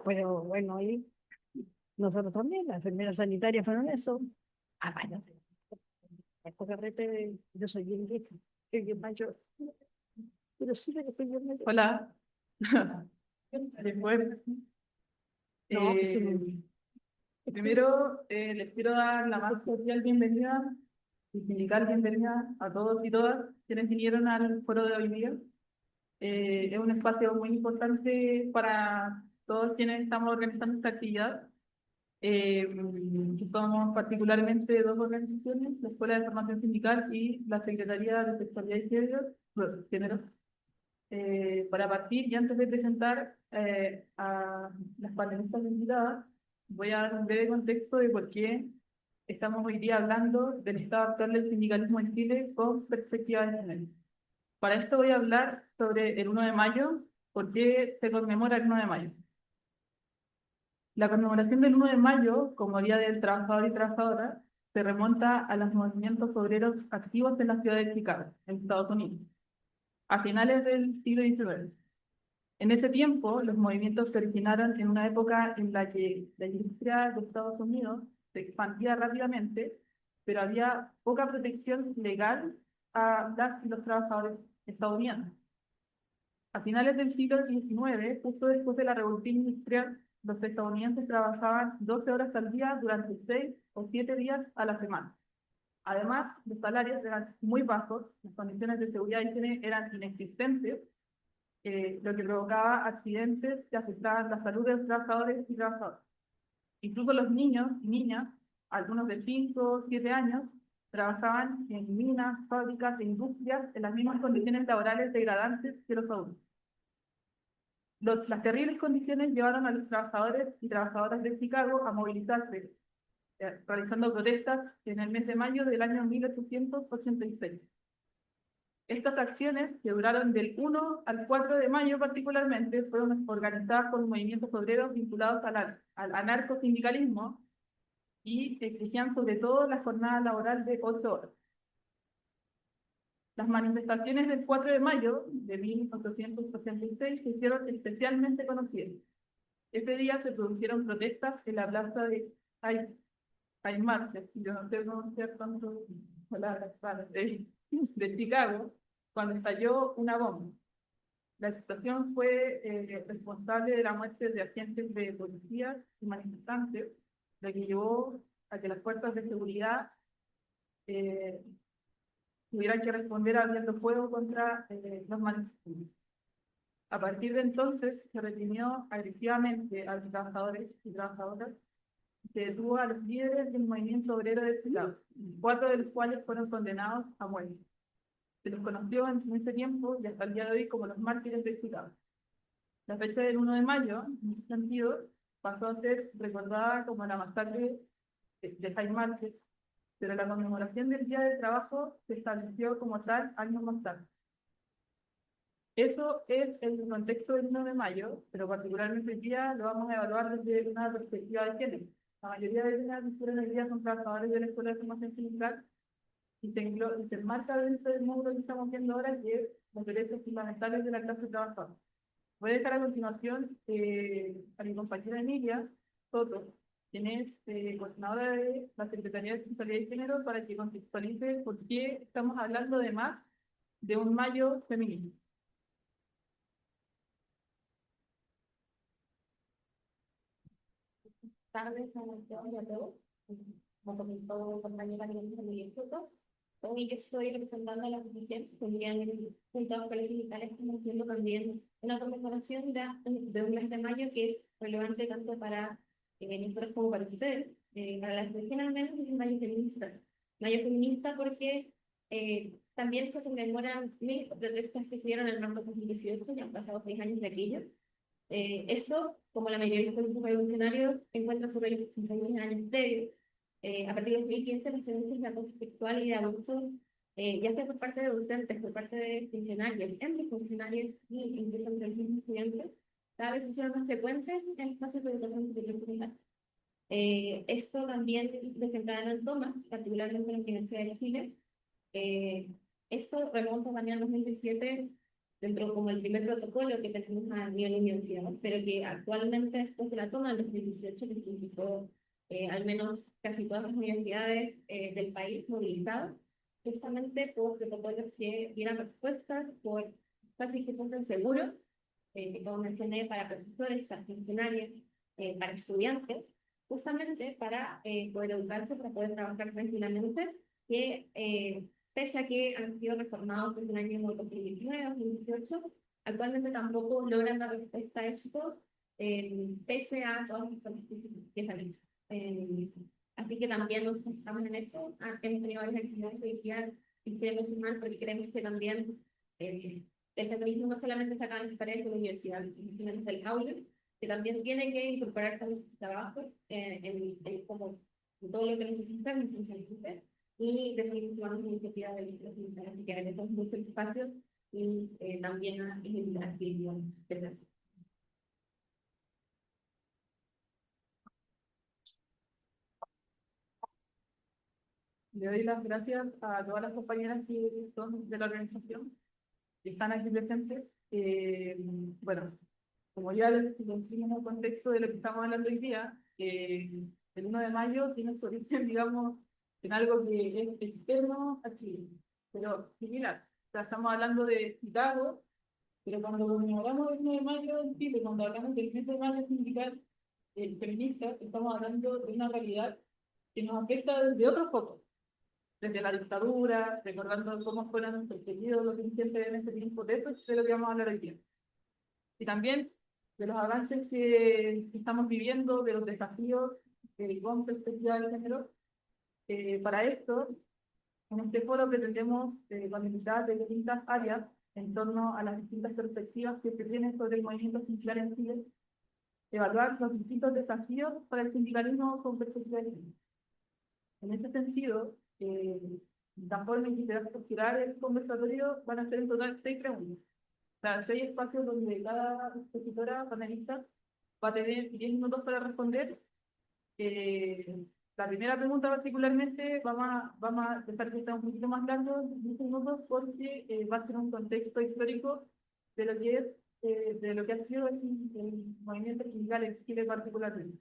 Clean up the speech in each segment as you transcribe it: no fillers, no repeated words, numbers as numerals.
Pero bueno, ahí nosotros también, las enfermeras sanitarias fueron eso. Ah, bueno, después de yo soy bien vieja, soy bien mayor, pero sí que soy bien mayor. Hola. Después, No, eso no. eh, primero les quiero dar la más cordial bienvenida y sindical bienvenida a todos y todas quienes vinieron al foro de hoy día. Es un espacio muy importante para todos quienes estamos organizando esta actividad. Que somos particularmente dos organizaciones, la Escuela de Formación Sindical y la Secretaría de Sexualidad y Género. Para partir y antes de presentar a las panelistas invitadas, voy a dar un breve contexto de por qué estamos hoy día hablando del estado actual del sindicalismo en Chile con perspectiva de género. Para esto voy a hablar sobre el 1 de mayo, por qué se conmemora el 1 de mayo. La conmemoración del 1 de mayo, como Día del Trabajador y Trabajadora, se remonta a los movimientos obreros activos en la ciudad de Chicago, en Estados Unidos, a finales del siglo XIX. En ese tiempo, los movimientos se originaron en una época en la que la industria de Estados Unidos se expandía rápidamente, pero había poca protección legal a las y los trabajadores estadounidenses. A finales del siglo XIX, justo después de la Revolución Industrial, los estadounidenses trabajaban 12 horas al día durante 6 o 7 días a la semana. Además, los salarios eran muy bajos, las condiciones de seguridad y higiene eran inexistentes, lo que provocaba accidentes que afectaban la salud de los trabajadores y trabajadoras. Incluso los niños y niñas, algunos de 5 o 7 años, trabajaban en minas, fábricas e industrias en las mismas condiciones laborales degradantes que los adultos. Las terribles condiciones llevaron a los trabajadores y trabajadoras de Chicago a movilizarse, realizando protestas en el mes de mayo del año 1886. Estas acciones, que duraron del 1 al 4 de mayo particularmente, fueron organizadas por movimientos obreros vinculados al anarcosindicalismo y exigían sobre todo la jornada laboral de 8 horas. Las manifestaciones del 4 de mayo de 1886 se hicieron especialmente conocidas. Ese día se produjeron protestas en la plaza de Haymarket, yo no sé pronunciar tantas palabras raras, de Chicago, cuando estalló una bomba. La situación fue responsable de la muerte de agentes de policía y manifestantes, lo que llevó a que las fuerzas de seguridad eh, tuvieran que responder abriendo fuego contra los manifestantes. A partir de entonces se reprimió agresivamente a los trabajadores y trabajadoras, se detuvo a los líderes del movimiento obrero de Chicago, 4 de los cuales fueron condenados a muerte. Se los conoció en ese tiempo y hasta el día de hoy como los mártires de Chicago. La fecha del 1 de mayo, en ese sentido, pasó a ser recordada como la masacre de Haymarket, pero la conmemoración del Día del Trabajo se estableció como tal años más tarde. Eso es el contexto del 1 de mayo, pero particularmente hoy día lo vamos a evaluar desde una perspectiva de género. La mayoría de las mujeres hoy día son trabajadores de la Escuela de Formación Sindical y se enmarca dentro del módulo que estamos viendo ahora, que es los derechos fundamentales de la clase trabajadora. Voy a dejar a continuación a mi compañera Emilia Soto, quien es coordinadora de la Secretaría de Sexualidad y Género, para que contextualice por qué estamos hablando de más de un mayo femenino. Tardes a todos y a todos. Como comentó compañera Miguel Soto, hoy yo estoy representando a la oposición, tendrían juntos con los sindicales, estamos haciendo también una conmemoración de un mes de mayo que es relevante tanto para nosotros como para ustedes. Para la selección al menos es el mayo feminista. Mayo feminista porque también se conmemoran 1000 protestas que se dieron en el marco 2018, ya han pasado 6 años de aquello. Esto, como la mayoría de los procesos revolucionarios, encuentra su raíz en años previos. A partir de 2015, las tendencias de acoso sexual y de abuso, ya sea por parte de docentes, por parte de funcionarios, entre funcionarios y incluso entre los mismos estudiantes, cada vez se hicieron más frecuentes en espacios de educación superior. Esto también desencadenó tomas, particularmente en la Universidad de Chile. Esto remonta también al 2017 dentro como el primer protocolo que tenemos a nivel universidad, pero que actualmente después de la toma del 2018 que significó al menos casi todas las universidades del país movilizadas, justamente por protocolos que dieran respuestas por espacios que fuesen seguros, como mencioné, para profesores, para funcionarios, para estudiantes, justamente para poder educarse, para poder trabajar tranquilamente, que pese a que han sido reformados desde el año 2019, 2018, actualmente tampoco logran dar respuesta a esto, pese a todas las políticas que salen. Así que también nosotros estamos en eso. Hemos tenido varias actividades hoy día y queremos ir más porque creemos que también el feminismo no solamente se acaba en las paredes de la universidad, sino en el aula, que también tiene que incorporarse a nuestros trabajos como todo lo que necesita, necesita y de seguir tomando iniciativas de los militares, así que agradecemos mucho el espacio y también a las actividades presentes. Le doy las gracias a todas las compañeras que son de la organización que están aquí presentes. Bueno, como ya les decimos en el contexto de lo que estamos hablando hoy día, el 1 de mayo tiene su origen, digamos, en algo que es externo a Chile, pero similar. O sea, estamos hablando de Chicago, pero cuando hablamos del 1 de mayo en Chile, cuando hablamos del 7 de mayo sindical feminista, estamos hablando de una realidad que nos afecta desde otros focos, desde la dictadura, recordando cómo fueron perseguidos los dirigentes en ese tiempo. De eso es de lo que vamos a hablar hoy día. Y también de los avances que estamos viviendo, de los desafíos con perspectiva de género. Para esto, en este foro pretendemos conectar de distintas áreas en torno a las distintas perspectivas que se tienen sobre el movimiento sindical en Chile, evaluar los distintos desafíos para el sindicalismo con perspectiva de género. En ese sentido, la forma en que se va a estructurar el conversatorio van a ser en total 6 preguntas. O sea, 6 espacios donde cada expositora, panelista, va a tener 10 minutos para responder. La primera pregunta particularmente vamos a intentar que sea un poquito más largo, 10 minutos, porque va a ser un contexto histórico de lo que es, de lo que ha sido el movimiento sindical en Chile particularmente.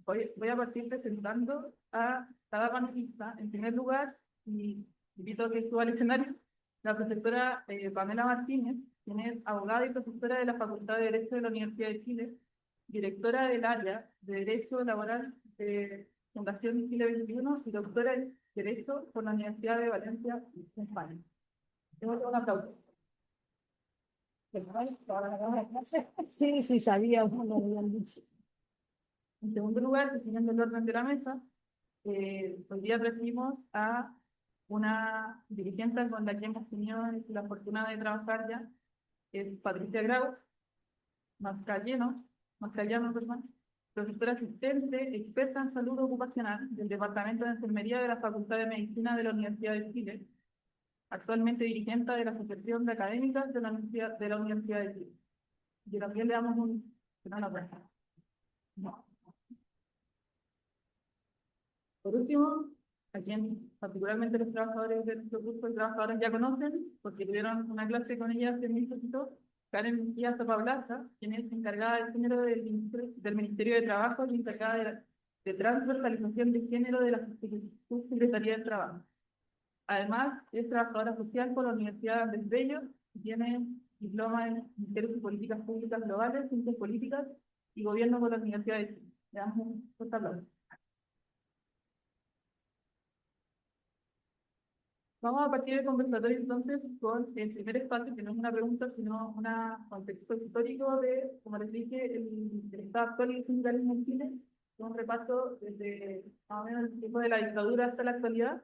Voy a partir presentando a cada panelista. En primer lugar, y invito a que suba al escenario, la profesora Pamela Martínez, quien es abogada y profesora de la Facultad de Derecho de la Universidad de Chile, directora del área de Derecho Laboral de Fundación Chile 21 y doctora en Derecho por la Universidad de Valencia, en España. Un aplauso. Sí, sí, sabía, no lo habían dicho. En segundo lugar, siguiendo el orden de la mesa, hoy día recibimos a una dirigente con la que hemos tenido la fortuna de trabajar ya, es Patricia Grau Mascallano, perdón, profesora asistente, experta en salud ocupacional del Departamento de Enfermería de la Facultad de Medicina de la Universidad de Chile, actualmente dirigente de la Asociación de Académicas de la Universidad de Chile. Y también le damos una vuelta. No. Por último, a quien particularmente los trabajadores de nuestro curso de trabajadores ya conocen, porque tuvieron una clase con ella hace muy poquito, Karen Díaz Zapablaza, quien es encargada del género del Ministerio de Trabajo y encargada de transversalización de género de la Subsecretaría del Trabajo. Además, es trabajadora social por la Universidad Andrés Bello y tiene diploma en Ministerio y Políticas Públicas Globales, Ciencias Políticas y Gobierno por la Universidad de Chile. Le damos un fuerte aplauso. Vamos a partir del conversatorio entonces con el primer espacio, que no es una pregunta, sino un contexto histórico de, como les dije, el estado actual del sindicalismo en Chile, un repaso desde más o menos el tiempo de la dictadura hasta la actualidad,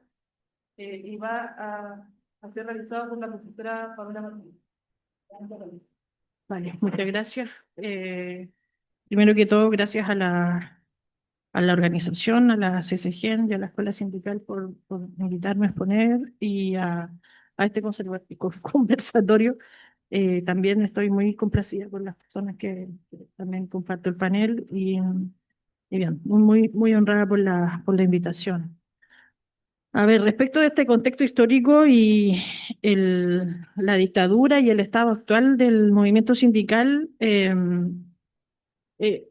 y va a ser realizado por la profesora Pamela Martínez. Vale, muchas gracias. Primero que todo, gracias a la organización, a la CCGEN y a la Escuela Sindical por invitarme a exponer y a este conversatorio. También estoy muy complacida con las personas que también comparto el panel y bien, muy honrada por la invitación. A ver, respecto de este contexto histórico y la dictadura y el estado actual del movimiento sindical, eh, eh,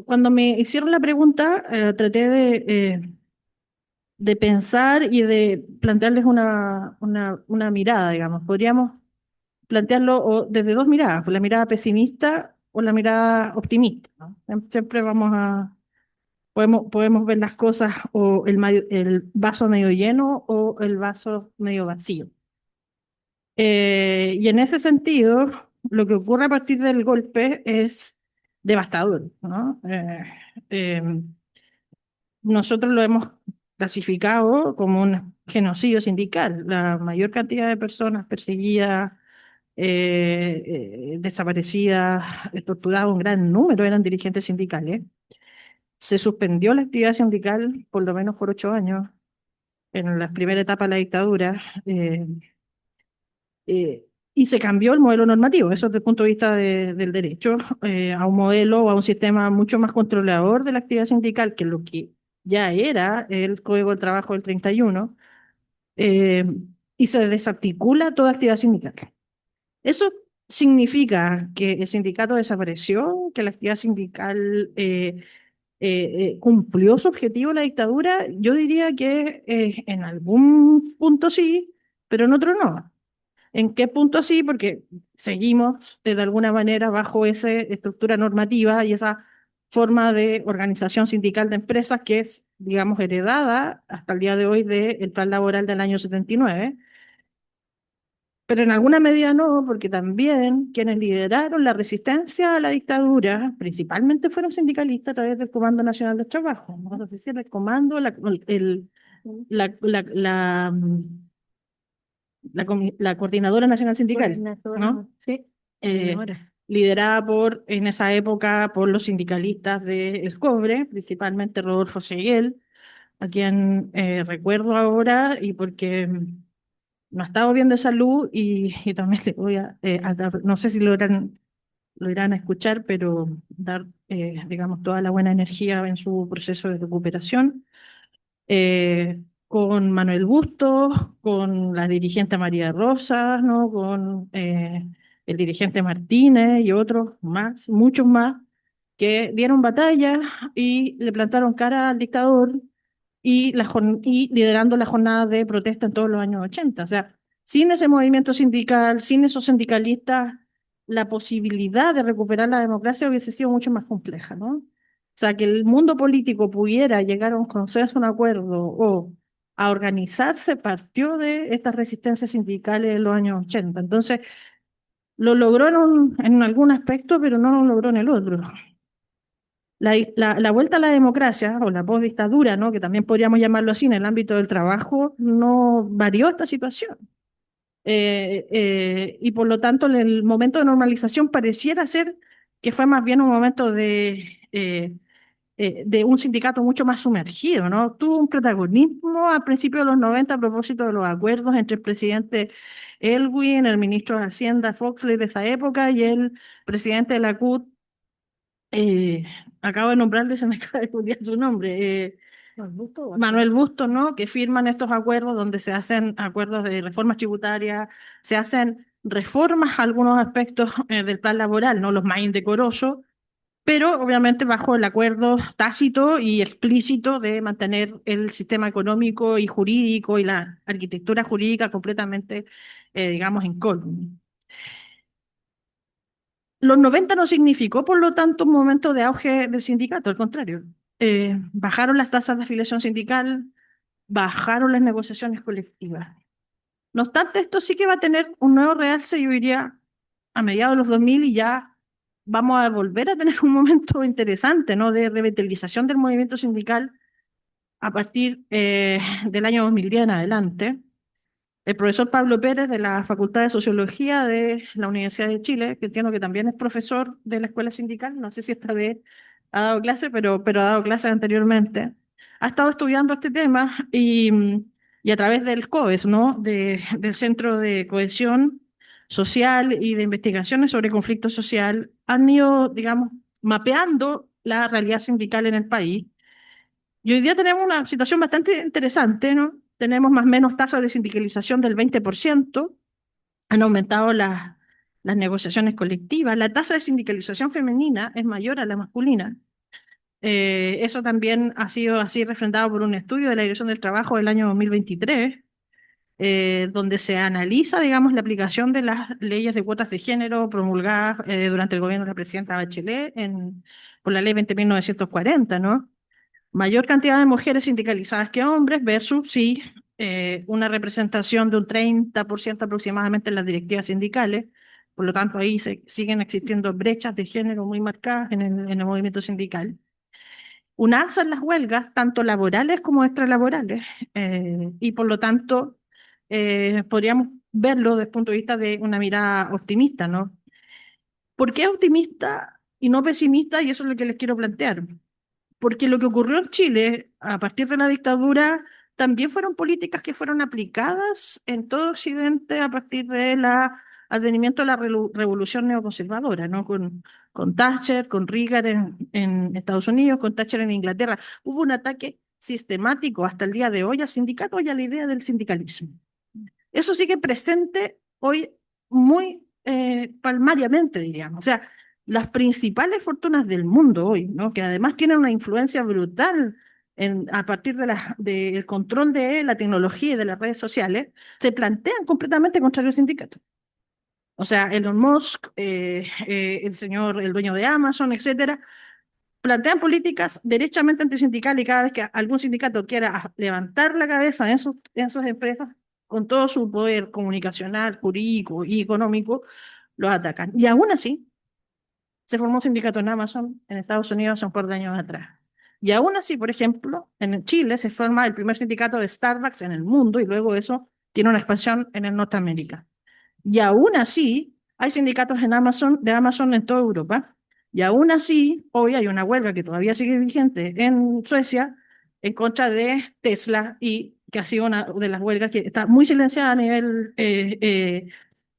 cuando me hicieron la pregunta, traté de pensar y de plantearles una mirada, digamos. Podríamos plantearlo desde dos miradas, pues la mirada pesimista o la mirada optimista, ¿no? Siempre podemos ver las cosas o el vaso medio lleno o el vaso medio vacío. Y en ese sentido, lo que ocurre a partir del golpe es devastador, ¿no? Eh, Nosotros lo hemos clasificado como un genocidio sindical. La mayor cantidad de personas perseguidas, desaparecidas, torturadas, un gran número eran dirigentes sindicales. Se suspendió la actividad sindical por lo menos por 8 años en la primera etapa de la dictadura. Y se cambió el modelo normativo, eso desde el punto de vista del derecho, a un modelo o a un sistema mucho más controlador de la actividad sindical, que lo que ya era el Código del Trabajo del 31, eh, y se desarticula toda actividad sindical. Eso significa que el sindicato desapareció, que la actividad sindical cumplió su objetivo la dictadura. Yo diría que en algún punto sí, pero en otro no. ¿En qué punto sí? Porque seguimos de alguna manera bajo esa estructura normativa y esa forma de organización sindical de empresas que es, digamos, heredada hasta el día de hoy del plan laboral del año 79. Pero en alguna medida no, porque también quienes lideraron la resistencia a la dictadura principalmente fueron sindicalistas a través del Comando Nacional del Trabajo, ¿no? Es decir, el comando, la, la, la, mm, la Coordinadora Nacional Sindical, ¿no? Sí. Eh, Liderada en esa época por los sindicalistas de Escobre, principalmente Rodolfo Seguel, a quien recuerdo ahora y porque no ha estado bien de salud y también le voy a dar, no sé si lo irán a escuchar, pero dar, digamos, toda la buena energía en su proceso de recuperación. Con Manuel Bustos, con la dirigente María Rosas, ¿no? Con el dirigente Martínez y otros más, muchos más, que dieron batalla y le plantaron cara al dictador y liderando la jornada de protesta en todos los años 80. O sea, sin ese movimiento sindical, sin esos sindicalistas, la posibilidad de recuperar la democracia hubiese sido mucho más compleja, ¿no? O sea, que el mundo político pudiera llegar a un consenso, un acuerdo o a organizarse partió de estas resistencias sindicales en los años 80. Entonces, lo logró en algún aspecto, pero no lo logró en el otro. La vuelta a la democracia o la postdictadura, ¿no? Que también podríamos llamarlo así en el ámbito del trabajo, no varió esta situación. Y por lo tanto, el momento de normalización pareciera ser que fue más bien un momento de un sindicato mucho más sumergido, ¿no? Tuvo un protagonismo al principio de los 90 a propósito de los acuerdos entre el presidente Elwin, el ministro de Hacienda Foxley de esa época y el presidente de la CUT, eh, acabo de nombrarle, se me acaba de olvidar su nombre, Manuel Bustos, ¿no? Que firman estos acuerdos donde se hacen acuerdos de reformas tributarias, se hacen reformas a algunos aspectos del plan laboral, no los más indecorosos, pero obviamente bajo el acuerdo tácito y explícito de mantener el sistema económico y jurídico y la arquitectura jurídica completamente, digamos, incólume. Los 90 no significó, por lo tanto, un momento de auge del sindicato, al contrario. Bajaron las tasas de afiliación sindical, bajaron las negociaciones colectivas. No obstante, esto sí que va a tener un nuevo realce, yo diría, a mediados de los 2000 y ya vamos a volver a tener un momento interesante, ¿no? De revitalización del movimiento sindical a partir del año 2010 en adelante. El profesor Pablo Pérez de la Facultad de Sociología de la Universidad de Chile, que entiendo que también es profesor de la Escuela Sindical, no sé si esta vez ha dado clase, pero ha dado clases anteriormente, ha estado estudiando este tema y a través del COES, ¿no? Del Centro de Cohesión Social y de Investigaciones sobre Conflicto Social, han ido, digamos, mapeando la realidad sindical en el país Y hoy día tenemos una situación bastante interesante, ¿no? Tenemos más o menos tasas de sindicalización del 20%, han aumentado las negociaciones colectivas, la tasa de sindicalización femenina es mayor a la masculina. Eso también ha sido así refrendado por un estudio de la Dirección del Trabajo del año 2023, donde se analiza, digamos, la aplicación de las leyes de cuotas de género promulgadas durante el gobierno de la presidenta Bachelet por la ley 20.940, ¿no? Mayor cantidad de mujeres sindicalizadas que hombres versus, sí, una representación de un 30% aproximadamente en las directivas sindicales. Por lo tanto, ahí siguen existiendo brechas de género muy marcadas en el movimiento sindical. Un alza en las huelgas, tanto laborales como extralaborales, y por lo tanto podríamos verlo desde el punto de vista de una mirada optimista, ¿no? ¿Por qué optimista y no pesimista? Y eso es lo que les quiero plantear. Porque lo que ocurrió en Chile a partir de la dictadura también fueron políticas que fueron aplicadas en todo Occidente a partir del advenimiento de la revolución neoconservadora, ¿no? Con Thatcher, con Reagan en Estados Unidos, con Thatcher en Inglaterra. Hubo un ataque sistemático hasta el día de hoy al sindicato y a la idea del sindicalismo. Eso sigue presente hoy muy palmariamente, diríamos. O sea, las principales fortunas del mundo hoy, ¿no? Que además tienen una influencia brutal a partir del control de la tecnología y de las redes sociales, se plantean completamente contrario al sindicato. O sea, Elon Musk, el dueño de Amazon, etcétera, plantean políticas derechamente antisindicales y cada vez que algún sindicato quiera levantar la cabeza en sus empresas, con todo su poder comunicacional, jurídico y económico, los atacan. Y aún así, se formó un sindicato en Amazon en Estados Unidos hace un par de años atrás. Y aún así, por ejemplo, en Chile se forma el primer sindicato de Starbucks en el mundo y luego eso tiene una expansión en el Norteamérica. Y aún así, hay sindicatos de Amazon en toda Europa. Y aún así, hoy hay una huelga que todavía sigue vigente en Suecia en contra de Tesla y que ha sido una de las huelgas que está muy silenciada a nivel,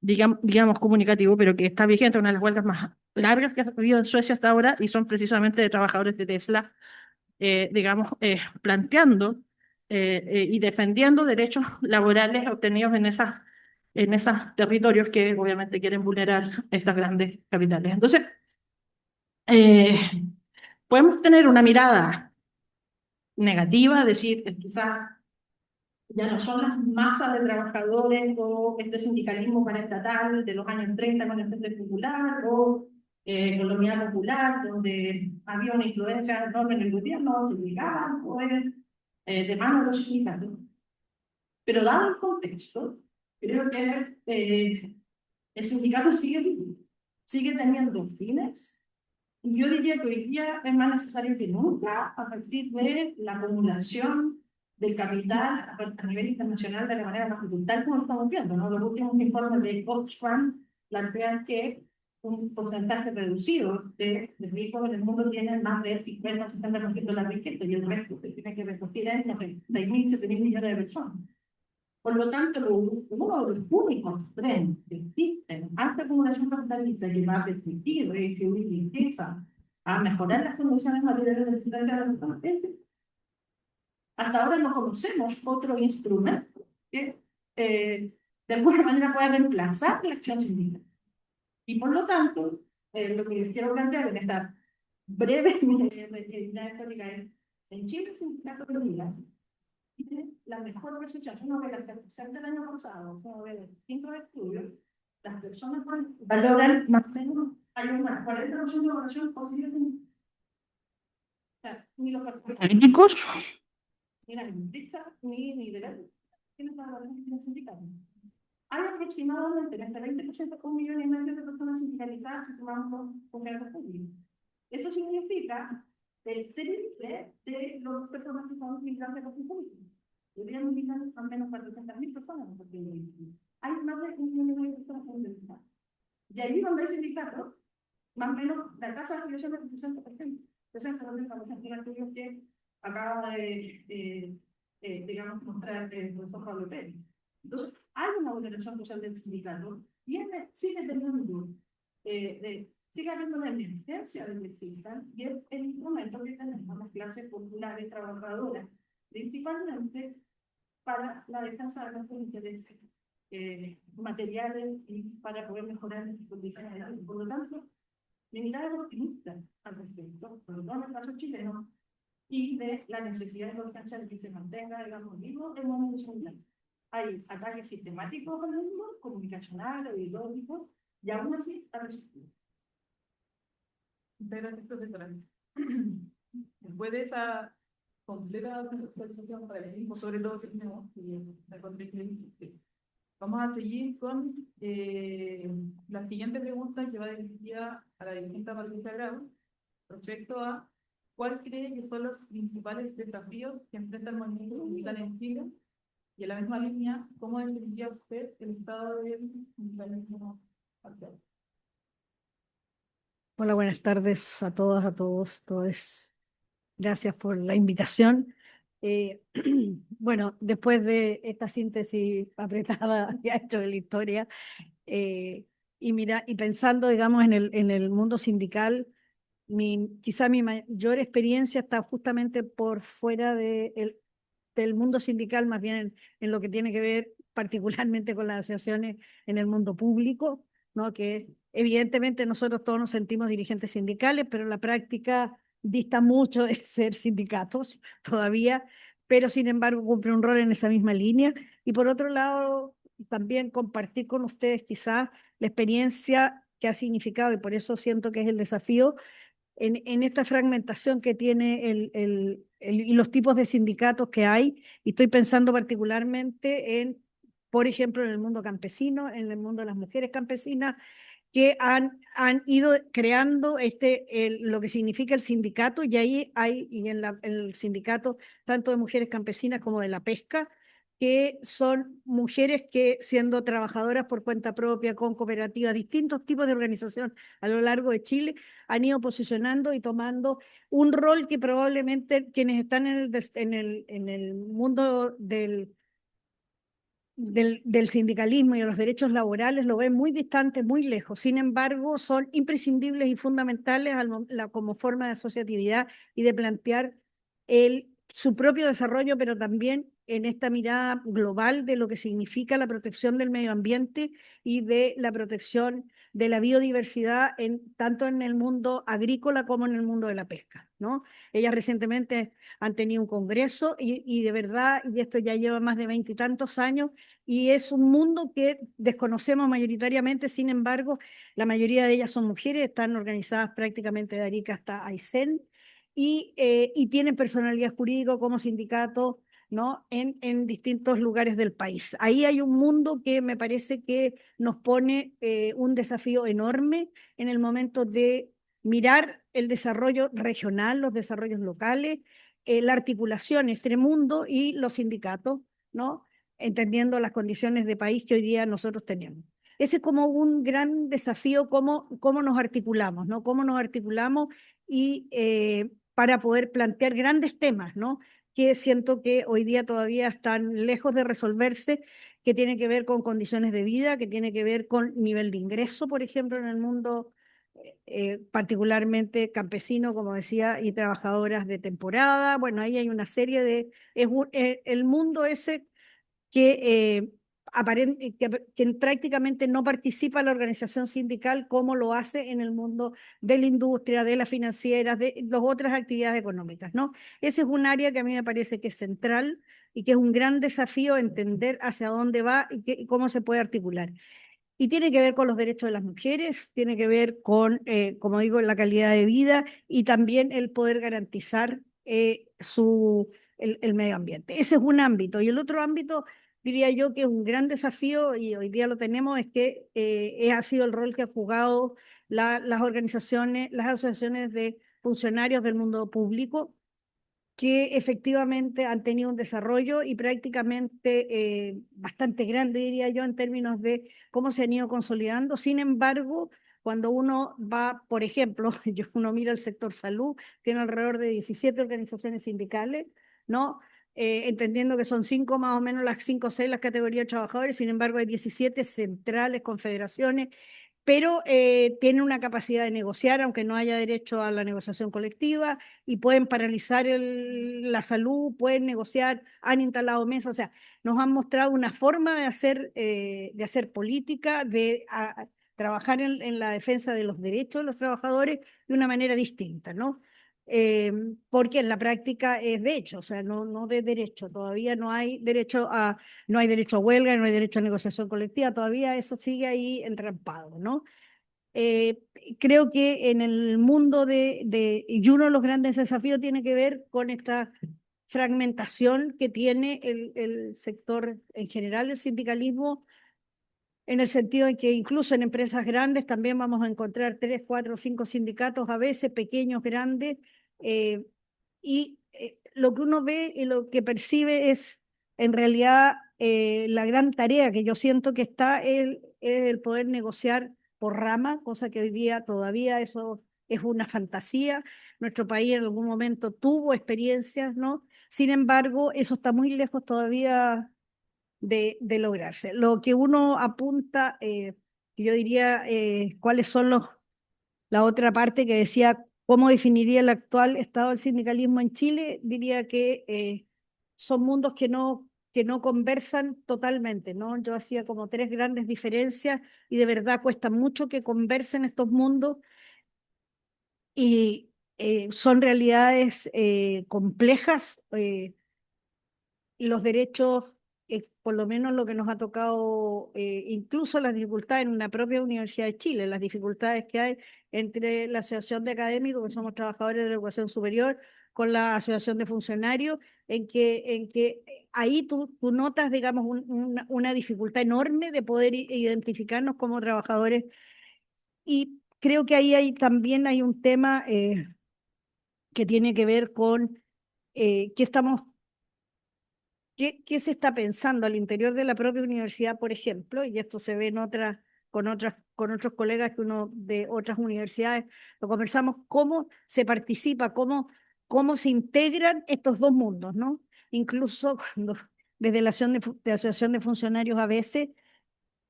digamos, comunicativo, pero que está vigente, una de las huelgas más largas que ha habido en Suecia hasta ahora y son precisamente de trabajadores de Tesla, digamos, planteando y defendiendo derechos laborales obtenidos en esos territorios que obviamente quieren vulnerar estas grandes capitales. Entonces, eh, podemos tener una mirada negativa, decir que quizás ya no son las masas de trabajadores o este sindicalismo paraestatal de los años 30 con el Frente Popular o con la Unidad Popular, donde había una influencia enorme en el gobierno, se llegaban poder de mano de los sindicatos. Pero dado el contexto, creo que el sindicato sigue vivo, sigue teniendo fines, y yo diría que hoy día es más necesario que nunca a partir de la acumulación del capital a nivel internacional de la manera más brutal como lo estamos viendo, ¿no? Los últimos informes de Oxfam plantean que un porcentaje reducido de ricos en el mundo tienen más del 50-60% de la riqueza y el resto se tiene que repartir en 6.000-7.000 millones de personas. Por lo tanto, uno de los únicos trenes que existen ante acumulación capitalista que va a permitir redistribuir riqueza, a mejorar las condiciones materiales de existencia de las personas, hasta ahora no conocemos otro instrumento que de alguna manera pueda reemplazar la acción sindical. Y por lo tanto, lo que les quiero plantear en esta breve idea histórica es, en Chile el sindicato de unidad tiene la mejor percepción. Uno ve la percepción del año pasado, uno ve los distintos estudios, las personas valoran más o menos, hay una 40% de valoración positiva. O sea, ni los políticos, ni la justicia, ni de la tienen la valoración que sindical. Hay aproximadamente entre 20% un millón y medio de personas sindicalizadas si sumamos con cargos públicos. Esto significa el triple de las personas que son migrantes de los públicos. Podríamos invitar al menos 400.000 personas, porque hay más de 1.500.000 personas sindicalizadas. Y ahí donde hay sindicatos, más o menos la tasa de afiliación es del 60%. 60% de aquellos que acaba de, digamos, mostrar el profesor Pablo Pérez. Entonces, hay una organización social del sindicato, sigue teniendo sigue habiendo una emergencia del sindical y es el instrumento que tenemos las clases populares trabajadoras, principalmente para la defensa de nuestros intereses materiales y para poder mejorar nuestras condiciones de vida. Por lo tanto, mi mirada es optimista al respecto, sobre todo en el caso chileno, y de la necesidad de urgencia de que se mantenga, digamos, vivo el mundo mundial. Hay ataques sistemáticos al mundo, comunicacionales, ideológicos, y aún así ha resistido. Muchas gracias, profesora. Después de esa completa actualización para el mismo, sobre todo que tenemos, la contribución, vamos a seguir con la siguiente pregunta que va dirigida a la dirigente Patricia Grau respecto a cuál cree que son los principales desafíos que enfrenta el movimiento sindical en Chile y en la misma línea, ¿cómo definiría usted el estado del sindicalismo actual? Hola, buenas tardes a todas, a todos, todos. Gracias por la invitación. Bueno, después de esta síntesis apretada que ha hecho de la historia, y pensando, digamos, en el mundo sindical, quizá mi mayor experiencia está justamente por fuera del mundo sindical, más bien en lo que tiene que ver particularmente con las asociaciones en el mundo público, ¿no? Que evidentemente nosotros todos nos sentimos dirigentes sindicales, pero la práctica dista mucho de ser sindicatos todavía, pero sin embargo cumple un rol en esa misma línea. Y por otro lado, también compartir con ustedes quizás la experiencia que ha significado, y por eso siento que es el desafío, en esta fragmentación que tiene y los tipos de sindicatos que hay, y estoy pensando particularmente en, por ejemplo, en el mundo campesino, en el mundo de las mujeres campesinas, que han ido creando lo que significa el sindicato, y ahí hay, en el sindicato, tanto de mujeres campesinas como de la pesca, que son mujeres que, siendo trabajadoras por cuenta propia, con cooperativas, distintos tipos de organización a lo largo de Chile, han ido posicionando y tomando un rol que probablemente quienes están en el mundo del sindicalismo y de los derechos laborales lo ven muy distante, muy lejos. Sin embargo, son imprescindibles y fundamentales como forma de asociatividad y de plantear su propio desarrollo, pero también en esta mirada global de lo que significa la protección del medio ambiente y de la protección de la biodiversidad, tanto en el mundo agrícola como en el mundo de la pesca, ¿no? Ellas recientemente han tenido un congreso y de verdad, y esto ya lleva más de 20 y tantos años, y es un mundo que desconocemos mayoritariamente. Sin embargo, la mayoría de ellas son mujeres, están organizadas prácticamente de Arica hasta Aysén, y tienen personalidad jurídica como sindicato, ¿no? En distintos lugares del país. Ahí hay un mundo que me parece que nos pone un desafío enorme en el momento de mirar el desarrollo regional, los desarrollos locales, la articulación entre mundo y los sindicatos, ¿no? Entendiendo las condiciones de país que hoy día nosotros tenemos. Ese es como un gran desafío, cómo nos articulamos, ¿no? Cómo nos articulamos para poder plantear grandes temas, ¿no? Que siento que hoy día todavía están lejos de resolverse, que tiene que ver con condiciones de vida, que tiene que ver con nivel de ingreso, por ejemplo, en el mundo particularmente campesino, como decía, y trabajadoras de temporada. Bueno, ahí hay una serie el mundo ese que, que prácticamente no participa la organización sindical como lo hace en el mundo de la industria, de las financieras, de las otras actividades económicas, ¿no? Ese es un área que a mí me parece que es central y que es un gran desafío entender hacia dónde va y cómo se puede articular. Y tiene que ver con los derechos de las mujeres, tiene que ver con, como digo, la calidad de vida y también el poder garantizar el medio ambiente. Ese es un ámbito. Y el otro ámbito, diría yo, que es un gran desafío, y hoy día lo tenemos, es que ha sido el rol que han jugado las organizaciones, las asociaciones de funcionarios del mundo público, que efectivamente han tenido un desarrollo y prácticamente bastante grande, diría yo, en términos de cómo se han ido consolidando. Sin embargo, cuando uno va, por ejemplo, uno mira el sector salud, tiene alrededor de 17 organizaciones sindicales, ¿no? Entendiendo que son 5 más o menos, las 5 o 6 las categorías de trabajadores. Sin embargo, hay 17 centrales, confederaciones, pero tienen una capacidad de negociar, aunque no haya derecho a la negociación colectiva, y pueden paralizar la salud, pueden negociar, han instalado mesas, o sea, nos han mostrado una forma de hacer política, trabajar en la defensa de los derechos de los trabajadores de una manera distinta, ¿no? Porque en la práctica es de hecho, o sea, no de derecho, todavía no hay derecho a huelga, no hay derecho a negociación colectiva, todavía eso sigue ahí entrampado, ¿no? Eh, Creo que en el mundo y uno de los grandes desafíos tiene que ver con esta fragmentación que tiene el sector en general del sindicalismo, en el sentido de que incluso en empresas grandes también vamos a encontrar 3, 4, 5 sindicatos, a veces pequeños, grandes, lo que uno ve y lo que percibe es en realidad la gran tarea que yo siento que está el poder negociar por rama, cosa que hoy día todavía eso es una fantasía. Nuestro país en algún momento tuvo experiencias, ¿no? Sin embargo, eso está muy lejos todavía de lograrse. Lo que uno apunta, yo diría, cuáles son la otra parte que decía cómo definiría el actual estado del sindicalismo en Chile, diría que son mundos que no conversan totalmente, ¿no? Yo hacía como 3 grandes diferencias y de verdad cuesta mucho que conversen estos mundos y son realidades complejas. Los derechos, por lo menos lo que nos ha tocado, incluso las dificultades en una propia Universidad de Chile, las dificultades que hay entre la Asociación de Académicos, que somos trabajadores de la educación superior, con la Asociación de Funcionarios, en que ahí tú notas, digamos, una dificultad enorme de poder identificarnos como trabajadores. Y creo que ahí también hay un tema que tiene que ver con qué estamos. ¿Qué se está pensando al interior de la propia universidad, por ejemplo? Y esto se ve con otros colegas que uno de otras universidades, lo conversamos, cómo se participa, cómo se integran estos dos mundos, ¿no? Incluso cuando desde la asociación de funcionarios a veces,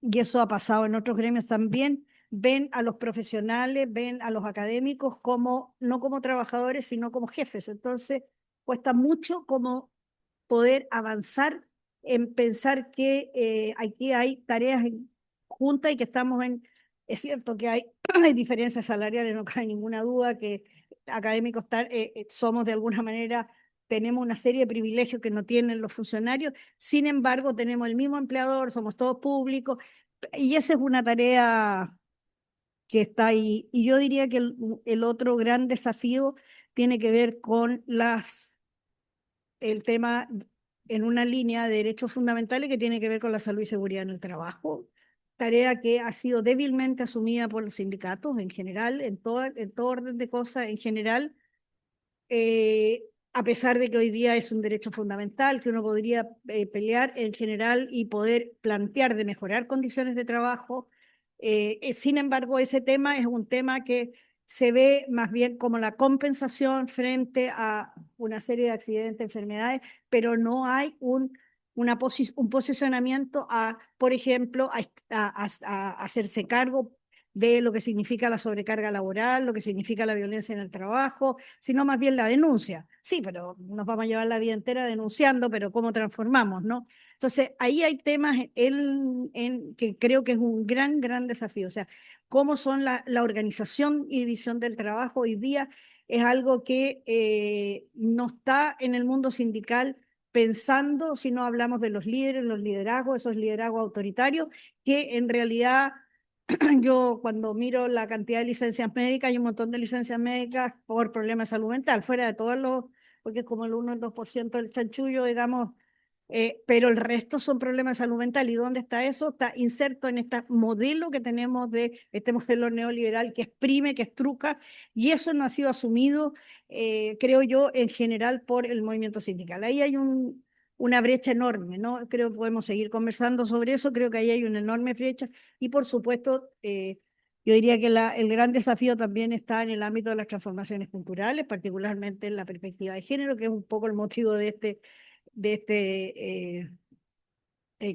y eso ha pasado en otros gremios también, ven a los profesionales, ven a los académicos no como trabajadores, sino como jefes. Entonces, cuesta mucho como poder avanzar en pensar que aquí hay tareas juntas y que es cierto que hay diferencias salariales, no cabe ninguna duda que académicos somos de alguna manera, tenemos una serie de privilegios que no tienen los funcionarios, sin embargo tenemos el mismo empleador, somos todos públicos y esa es una tarea que está ahí. Y yo diría que el otro gran desafío tiene que ver con el tema en una línea de derechos fundamentales que tiene que ver con la salud y seguridad en el trabajo, tarea que ha sido débilmente asumida por los sindicatos en general, en todo orden de cosas en general, a pesar de que hoy día es un derecho fundamental que uno podría pelear en general y poder plantear de mejorar condiciones de trabajo. Sin embargo, ese tema es un tema que se ve más bien como la compensación frente a una serie de accidentes, enfermedades, pero no hay un posicionamiento por ejemplo, a hacerse cargo de lo que significa la sobrecarga laboral, lo que significa la violencia en el trabajo, sino más bien la denuncia. Sí, pero nos vamos a llevar la vida entera denunciando, pero ¿cómo transformamos, no? Entonces, ahí hay temas que creo que es un gran desafío. O sea, cómo son la organización y división del trabajo hoy día es algo que no está en el mundo sindical pensando, si no hablamos de los líderes, los liderazgos, esos liderazgos autoritarios, que en realidad yo cuando miro la cantidad de licencias médicas, hay un montón de licencias médicas por problemas de salud mental, fuera de todos porque es como el 1 o el 2% del chanchullo, digamos, pero el resto son problemas de salud mental. ¿Y dónde está eso? Está inserto en este modelo que tenemos este modelo neoliberal que exprime, que estruca, y eso no ha sido asumido, creo yo, en general por el movimiento sindical. Ahí hay una brecha enorme, ¿no? Creo que podemos seguir conversando sobre eso, creo que ahí hay una enorme brecha y por supuesto, yo diría que el gran desafío también está en el ámbito de las transformaciones culturales, particularmente en la perspectiva de género, que es un poco el motivo de este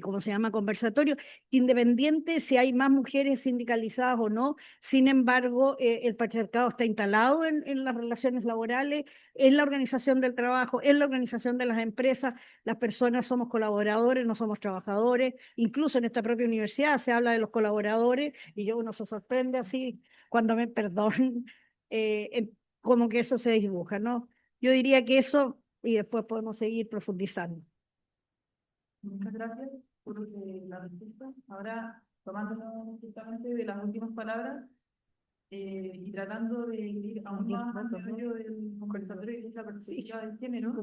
¿cómo se llama? Conversatorio, independiente si hay más mujeres sindicalizadas o no. Sin embargo, el patriarcado está instalado en las relaciones laborales, en la organización del trabajo, en la organización de las empresas. Las personas somos colaboradores, no somos trabajadores. Incluso en esta propia universidad se habla de los colaboradores y uno se sorprende así cuando me perdonan, como que eso se dibuja, ¿no? Yo diría que eso, y después podemos seguir profundizando. Muchas gracias por la respuesta. Ahora, tomándonos justamente de las últimas palabras y tratando de ir aún más al medio del conversatorio y esa perspectiva del género,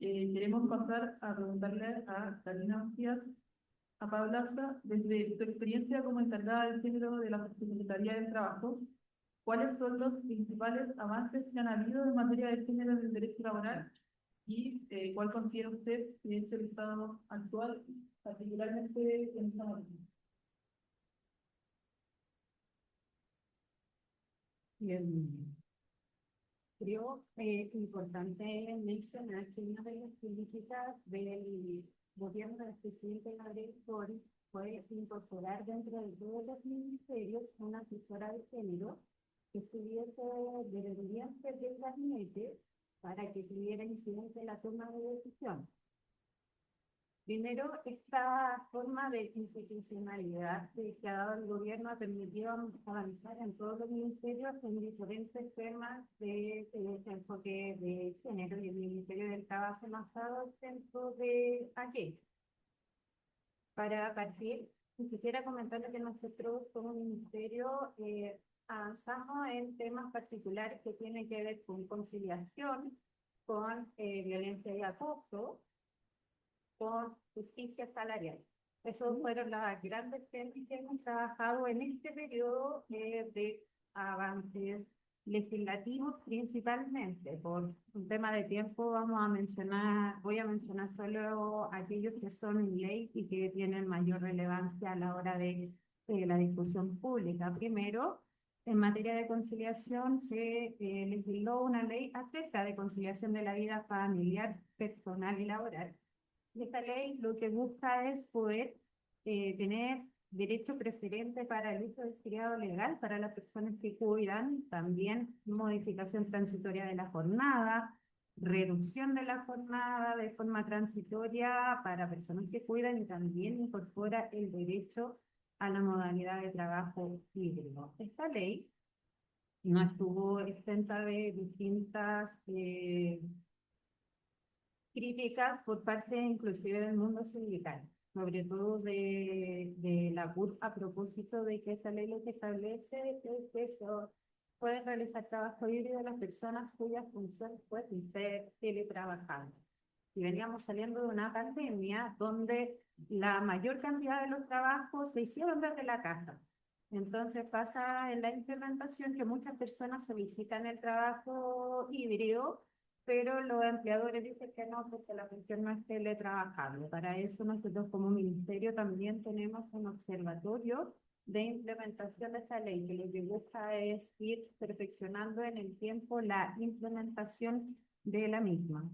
queremos pasar a preguntarle a Karina Macías, a Paula Arza, desde tu experiencia como encargada del género de la Secretaría del Trabajo, ¿cuáles son los principales avances que han habido en materia de género en el derecho laboral? ¿Y cuál considera usted que es el estado actual, particularmente en esta materia? Bien. Creo importante mencionar que una de las políticas del gobierno del presidente Gabriel Boric fue incorporar dentro de todos los ministerios una asesora de género que estuviese dependiente del gabinete para que tuviera incidencia en la toma de decisiones. Primero, esta forma de institucionalidad que ha dado el gobierno ha permitido avanzar en todos los ministerios en diferentes temas de enfoque de género, y el Ministerio del Trabajo nos ha dado el centro de aquello. Para partir, quisiera comentarles que nosotros como ministerio avanzamos en temas particulares que tienen que ver con conciliación, con violencia y acoso, con justicia salarial. Esos fueron las grandes temas que hemos trabajado en este periodo de avances legislativos, principalmente. Por un tema de tiempo voy a mencionar solo aquellos que son en ley y que tienen mayor relevancia a la hora de la discusión pública. Primero, en materia de conciliación se legisló una ley acerca de conciliación de la vida familiar, personal y laboral. Esta ley lo que busca es poder tener derecho preferente para el uso del feriado legal para las personas que cuidan, también modificación transitoria de la jornada, reducción de la jornada de forma transitoria para personas que cuidan, y también incorpora el derecho a la modalidad de trabajo híbrido. Esta ley no estuvo exenta de distintas críticas por parte inclusive del mundo sindical, sobre todo de la CUT, a propósito de que esta ley lo que establece es que pueden realizar trabajo híbrido las personas cuyas funciones pueden ser teletrabajadas. Y veníamos saliendo de una pandemia donde la mayor cantidad de los trabajos se hicieron desde la casa. Entonces pasa en la implementación que muchas personas solicitan el trabajo híbrido, pero los empleadores dicen que no, porque la función no es teletrabajable. Para eso nosotros como ministerio también tenemos un observatorio de implementación de esta ley, que lo que busca es ir perfeccionando en el tiempo la implementación de la misma.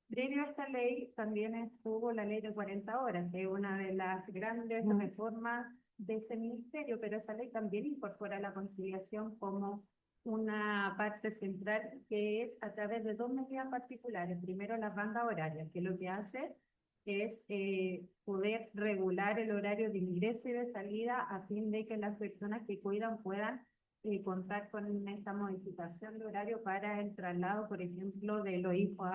Previo a esta ley también estuvo la ley de 40 horas, que es una de las grandes reformas de este ministerio, pero esa ley también incorpora la conciliación como una parte central, que es a través de dos medidas particulares. Primero, las bandas horarias, que lo que hace es poder regular el horario de ingreso y de salida a fin de que las personas que cuidan puedan contar con esta modificación de horario para el traslado, por ejemplo, de los hijos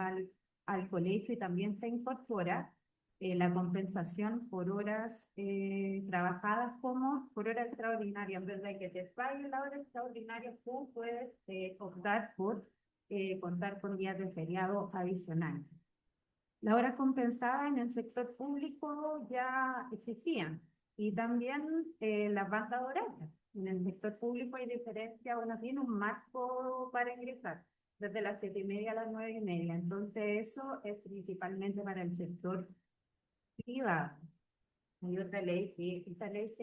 al colegio, y también se incorpora la compensación por horas trabajadas como por hora extraordinaria. En vez de que te paguen la hora extraordinaria, tú puedes optar por contar con días de feriado adicionales. Las horas compensadas en el sector público ya existían, y también las bandas horarias. En el sector público hay diferencia, uno tiene un marco para ingresar, desde las 7:30 a las 9:30. Entonces eso es principalmente para el sector privado. Hay otra ley, que esta ley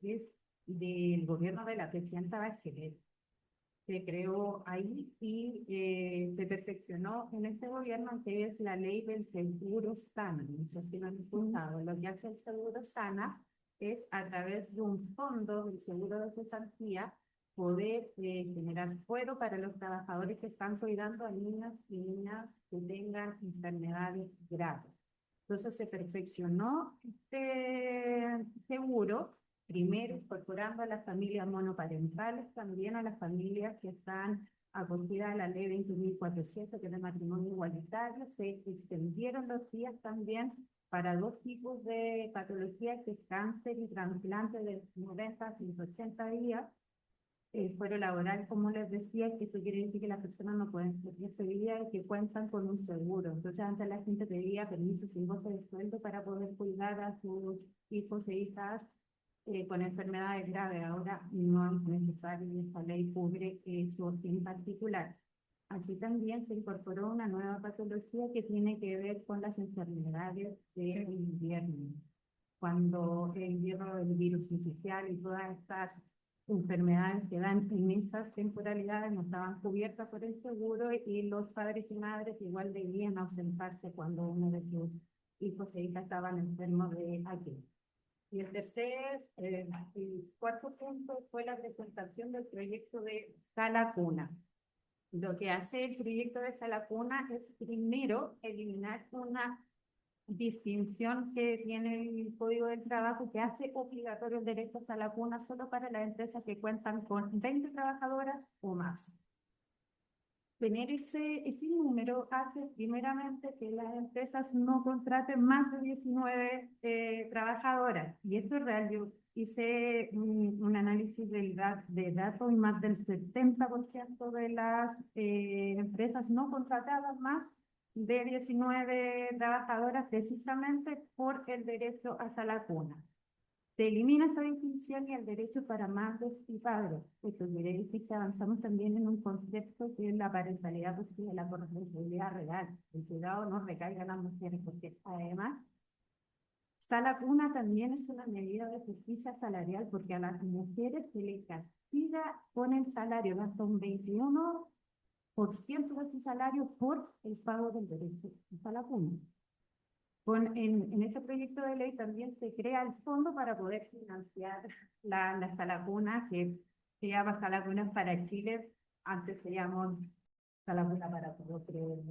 es del gobierno de la presidenta Bachelet, se creó ahí y se perfeccionó en este gobierno, que es la ley del seguro sana. No sé si lo han escuchado. Lo que hace el seguro sana es, a través de un fondo del seguro de cesantía, poder generar fuero para los trabajadores que están cuidando a niñas y niñas que tengan enfermedades graves. Entonces se perfeccionó este seguro, primero incorporando a las familias monoparentales, también a las familias que están acogidas a la ley 20.400, que es de matrimonio igualitario. Se extendieron los días también para dos tipos de patologías, que es cáncer y trasplante, de 90 a 180 días. Fuero laboral, como les decía, que eso quiere decir que las personas no pueden ser despedidas y que cuentan con un seguro. Entonces, antes la gente pedía permiso sin goce de sueldo para poder cuidar a sus hijos e hijas con enfermedades graves. Ahora no es necesario, y esta ley cubre eso en particular. Así también se incorporó una nueva patología que tiene que ver con las enfermedades del invierno. Cuando el invierno, el virus incisional y todas estas enfermedades que dan en esas temporalidades no estaban cubiertas por el seguro, y los padres y madres igual debían ausentarse cuando uno de sus hijos e hijas estaban enfermos de aquello. Y el cuarto punto fue la presentación del proyecto de Sala Cuna. Lo que hace el proyecto de Sala Cuna es, primero, eliminar una distinción que tiene el Código del Trabajo, que hace obligatorio el derecho a la cuna solo para las empresas que cuentan con 20 trabajadoras o más. Tener ese número hace primeramente que las empresas no contraten más de 19 trabajadoras, y esto es real. Yo hice un análisis de datos, y más del 70% de las empresas no contrataban más de 19 trabajadoras, precisamente por el derecho a la cuna. Se elimina esa distinción y el derecho para madres y padres. Esto quiere decir que avanzamos también en un concepto que es la parentalidad posible, la corresponsabilidad real. El cuidado no recaiga en las mujeres, porque además Sala Cuna también es una medida de justicia salarial, porque a las mujeres se les castiga con el salario de hasta un 21% de su salario por el pago del derecho a la cuna. En este proyecto de ley también se crea el fondo para poder financiar la Sala Cuna, que se llama Sala Cuna para Chile. Antes se llamó Sala Cuna para todos, creo,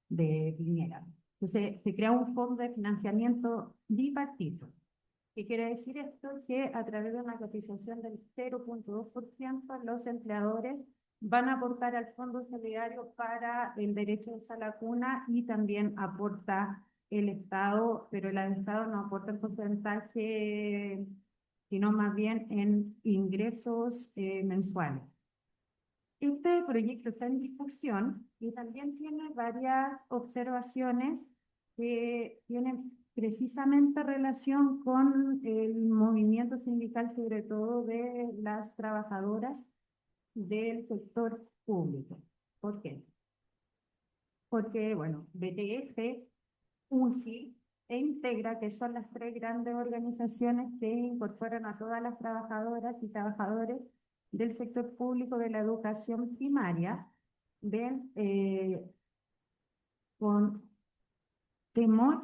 de Piñera. Entonces se crea un fondo de financiamiento bipartito. ¿Qué quiere decir esto? Que a través de una cotización del 0.2%, los empleadores van a aportar al Fondo Solidario para el derecho a la cuna, y también aporta el Estado, pero el Estado no aporta el porcentaje, sino más bien en ingresos mensuales. Este proyecto está en discusión y también tiene varias observaciones que tienen precisamente relación con el movimiento sindical, sobre todo de las trabajadoras del sector público. ¿Por qué? Porque, bueno, BTF, UNGI e Integra, que son las tres grandes organizaciones que incorporan a todas las trabajadoras y trabajadores del sector público de la educación primaria, ven con temor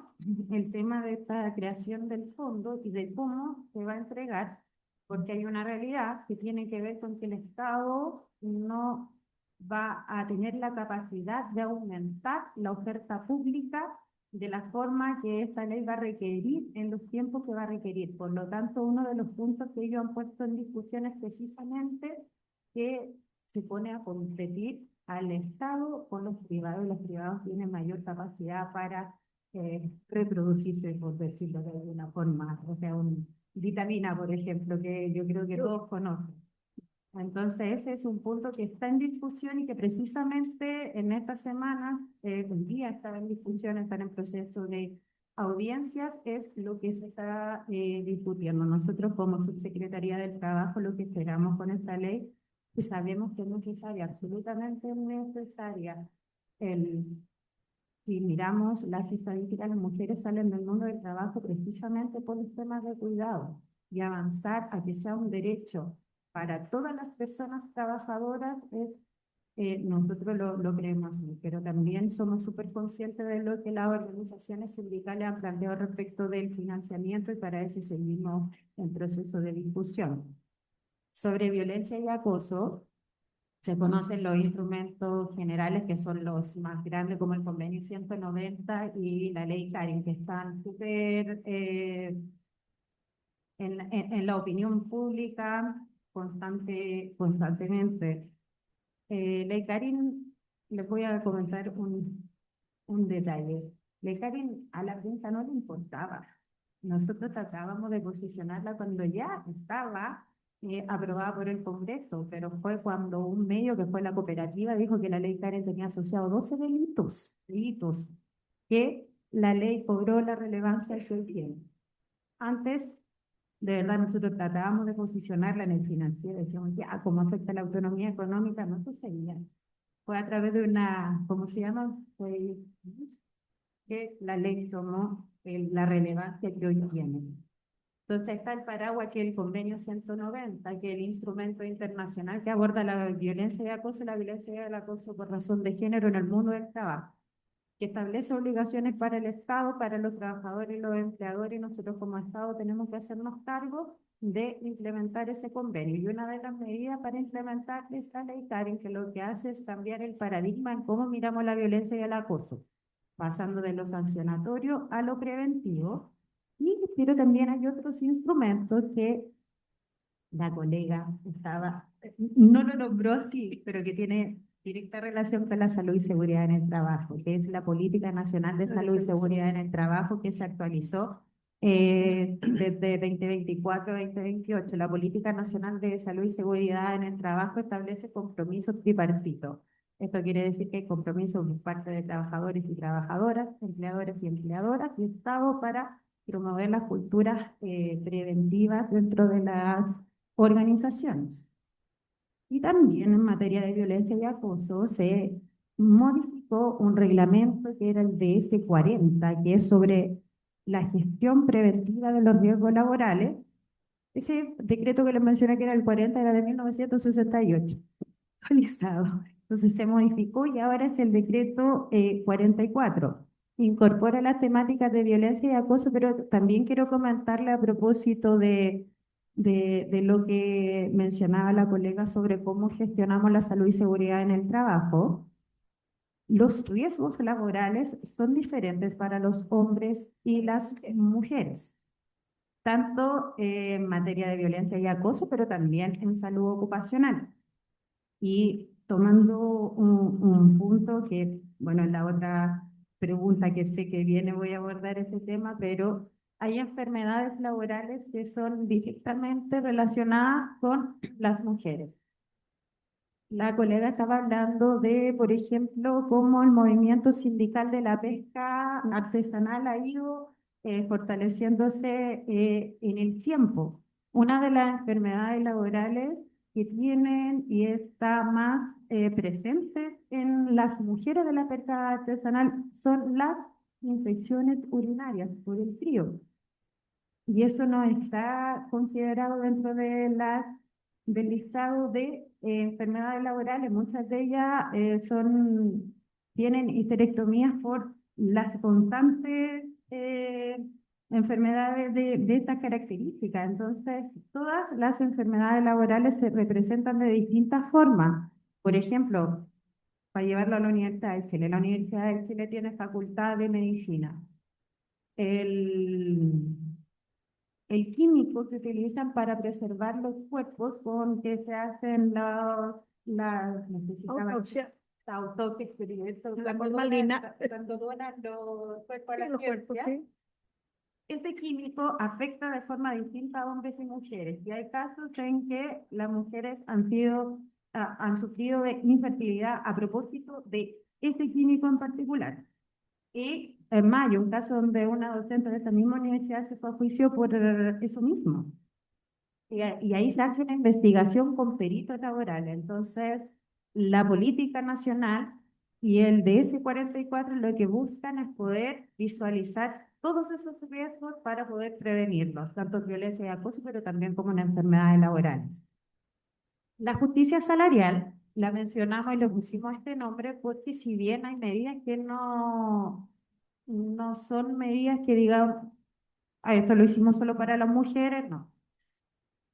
el tema de esta creación del fondo y de cómo se va a entregar, porque hay una realidad que tiene que ver con que el Estado no va a tener la capacidad de aumentar la oferta pública de la forma que esta ley va a requerir en los tiempos que va a requerir. Por lo tanto, uno de los puntos que ellos han puesto en discusión es precisamente que se pone a competir al Estado con los privados, y los privados tienen mayor capacidad para reproducirse, por decirlo de alguna forma. O sea, vitamina, por ejemplo, que yo creo que todos conocen. Entonces, ese es un punto que está en discusión y que precisamente en estas semanas, un día estaba en discusión, están en proceso de audiencias, es lo que se está discutiendo. Nosotros como Subsecretaría del Trabajo, lo que esperamos con esta ley, pues sabemos que es necesaria, absolutamente necesaria. Si miramos las estadísticas, las mujeres salen del mundo del trabajo precisamente por los temas de cuidado, y avanzar a que sea un derecho para todas las personas trabajadoras nosotros lo creemos así, pero también somos súper conscientes de lo que las organizaciones sindicales han planteado respecto del financiamiento y para eso seguimos en proceso de discusión. Sobre violencia y acoso, se conocen los instrumentos generales que son los más grandes como el Convenio 190 y la Ley Karin, que están súper en la opinión pública constantemente. Ley Karin, les voy a comentar un detalle. Ley Karin a la prensa no le importaba. Nosotros tratábamos de posicionarla cuando ya estaba aprobada por el Congreso, pero fue cuando un medio que fue la cooperativa dijo que la ley Karen tenía asociado 12 delitos, que la ley cobró la relevancia que hoy tiene. Antes, de verdad, nosotros tratábamos de posicionarla en el financiero, decíamos, ya, ¿cómo afecta la autonomía económica? No sucedía. Fue a través de una, ¿cómo se llama? Fue que la ley tomó la relevancia que hoy tiene. Entonces está el paraguas que es el Convenio 190, que es el instrumento internacional que aborda la violencia y acoso, la violencia y el acoso por razón de género en el mundo del trabajo, que establece obligaciones para el Estado, para los trabajadores y los empleadores, y nosotros como Estado tenemos que hacernos cargo de implementar ese convenio. Y una de las medidas para implementar esta ley Karen, que lo que hace es cambiar el paradigma en cómo miramos la violencia y el acoso, pasando de lo sancionatorio a lo preventivo. Pero también hay otros instrumentos que la colega no lo nombró así, pero que tiene directa relación con la salud y seguridad en el trabajo, que es la Política Nacional de Salud y Seguridad en el Trabajo, que se actualizó desde 2024 a 2028. La Política Nacional de Salud y Seguridad en el Trabajo establece compromisos tripartitos. Esto quiere decir que hay compromisos por parte de trabajadores y trabajadoras, empleadores y empleadoras, y Estado para promover las culturas preventivas dentro de las organizaciones. Y también en materia de violencia y acoso se modificó un reglamento que era el DS-40, que es sobre la gestión preventiva de los riesgos laborales. Ese decreto que les mencioné que era el 40 era de 1968, actualizado. Entonces se modificó y ahora es el decreto 44. Incorpora las temáticas de violencia y acoso, pero también quiero comentarle a propósito de lo que mencionaba la colega sobre cómo gestionamos la salud y seguridad en el trabajo. Los riesgos laborales son diferentes para los hombres y las mujeres, tanto en materia de violencia y acoso, pero también en salud ocupacional. Y tomando un punto que, bueno, en la otra pregunta que sé que viene voy a abordar ese tema, pero hay enfermedades laborales que son directamente relacionadas con las mujeres. La colega estaba hablando de, por ejemplo, cómo el movimiento sindical de la pesca artesanal ha ido fortaleciéndose en el tiempo. Una de las enfermedades laborales que tienen y está más presente en las mujeres de la pesca artesanal son las infecciones urinarias por el frío. Y eso no está considerado dentro de del listado de enfermedades laborales. Muchas de ellas tienen histerectomías por las constantes enfermedades de estas características. Entonces, todas las enfermedades laborales se representan de distintas formas. Por ejemplo, para llevarlo a la Universidad de Chile. La Universidad de Chile tiene facultad de medicina. El químico que utilizan para preservar los cuerpos con que se hacen Autopsia. la autopsia, La formalina. cuando donan los cuerpos a la Los cuerpos, ciencia. sí. Este químico afecta de forma distinta a hombres y mujeres, y hay casos en que las mujeres han sufrido de infertilidad a propósito de ese químico en particular. Y en mayo, un caso donde una docente de esta misma universidad se fue a juicio por eso mismo. Y ahí se hace una investigación con peritos laborales. Entonces, la política nacional y el DS-44 lo que buscan es poder visualizar todos esos riesgos para poder prevenirlos, tanto violencia y acoso, pero también como en enfermedades laborales. La justicia salarial la mencionamos y le pusimos este nombre porque si bien hay medidas que no son medidas que digan, "Ah, esto lo hicimos solo para las mujeres", no.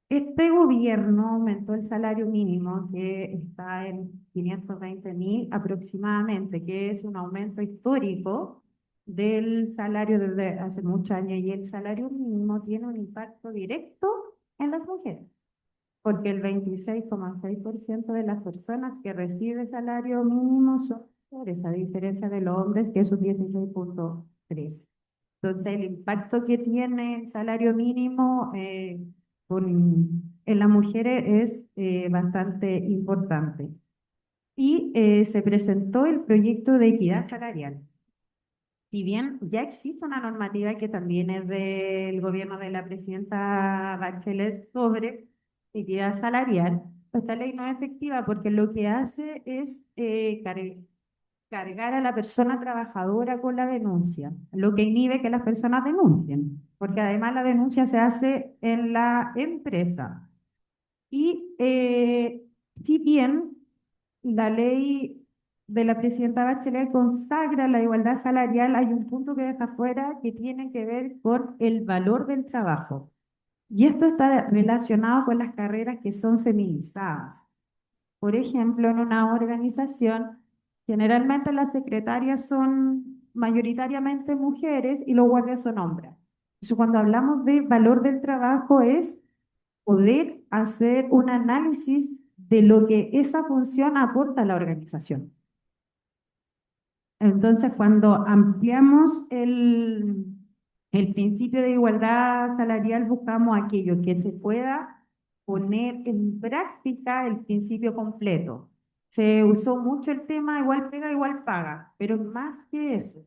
Este gobierno aumentó el salario mínimo, que está en 520.000 aproximadamente, que es un aumento histórico del salario desde hace muchos años, y el salario mínimo tiene un impacto directo en las mujeres, porque el 26,6% de las personas que reciben salario mínimo son mujeres, a diferencia de los hombres, que es un 16,3%. Entonces, el impacto que tiene el salario mínimo en las mujeres es bastante importante. Y se presentó el proyecto de equidad salarial. Si bien ya existe una normativa que también es del gobierno de la presidenta Bachelet sobre equidad salarial, esta ley no es efectiva porque lo que hace es cargar a la persona trabajadora con la denuncia, lo que inhibe que las personas denuncien, porque además la denuncia se hace en la empresa. Y si bien la ley de la presidenta Bachelet consagra la igualdad salarial, hay un punto que deja fuera que tiene que ver con el valor del trabajo. Y esto está relacionado con las carreras que son feminizadas. Por ejemplo, en una organización, generalmente las secretarias son mayoritariamente mujeres y los guardias son hombres. Entonces, cuando hablamos de valor del trabajo es poder hacer un análisis de lo que esa función aporta a la organización. Entonces, cuando ampliamos el principio de igualdad salarial, buscamos aquello que se pueda poner en práctica el principio completo. Se usó mucho el tema igual pega, igual paga, pero más que eso.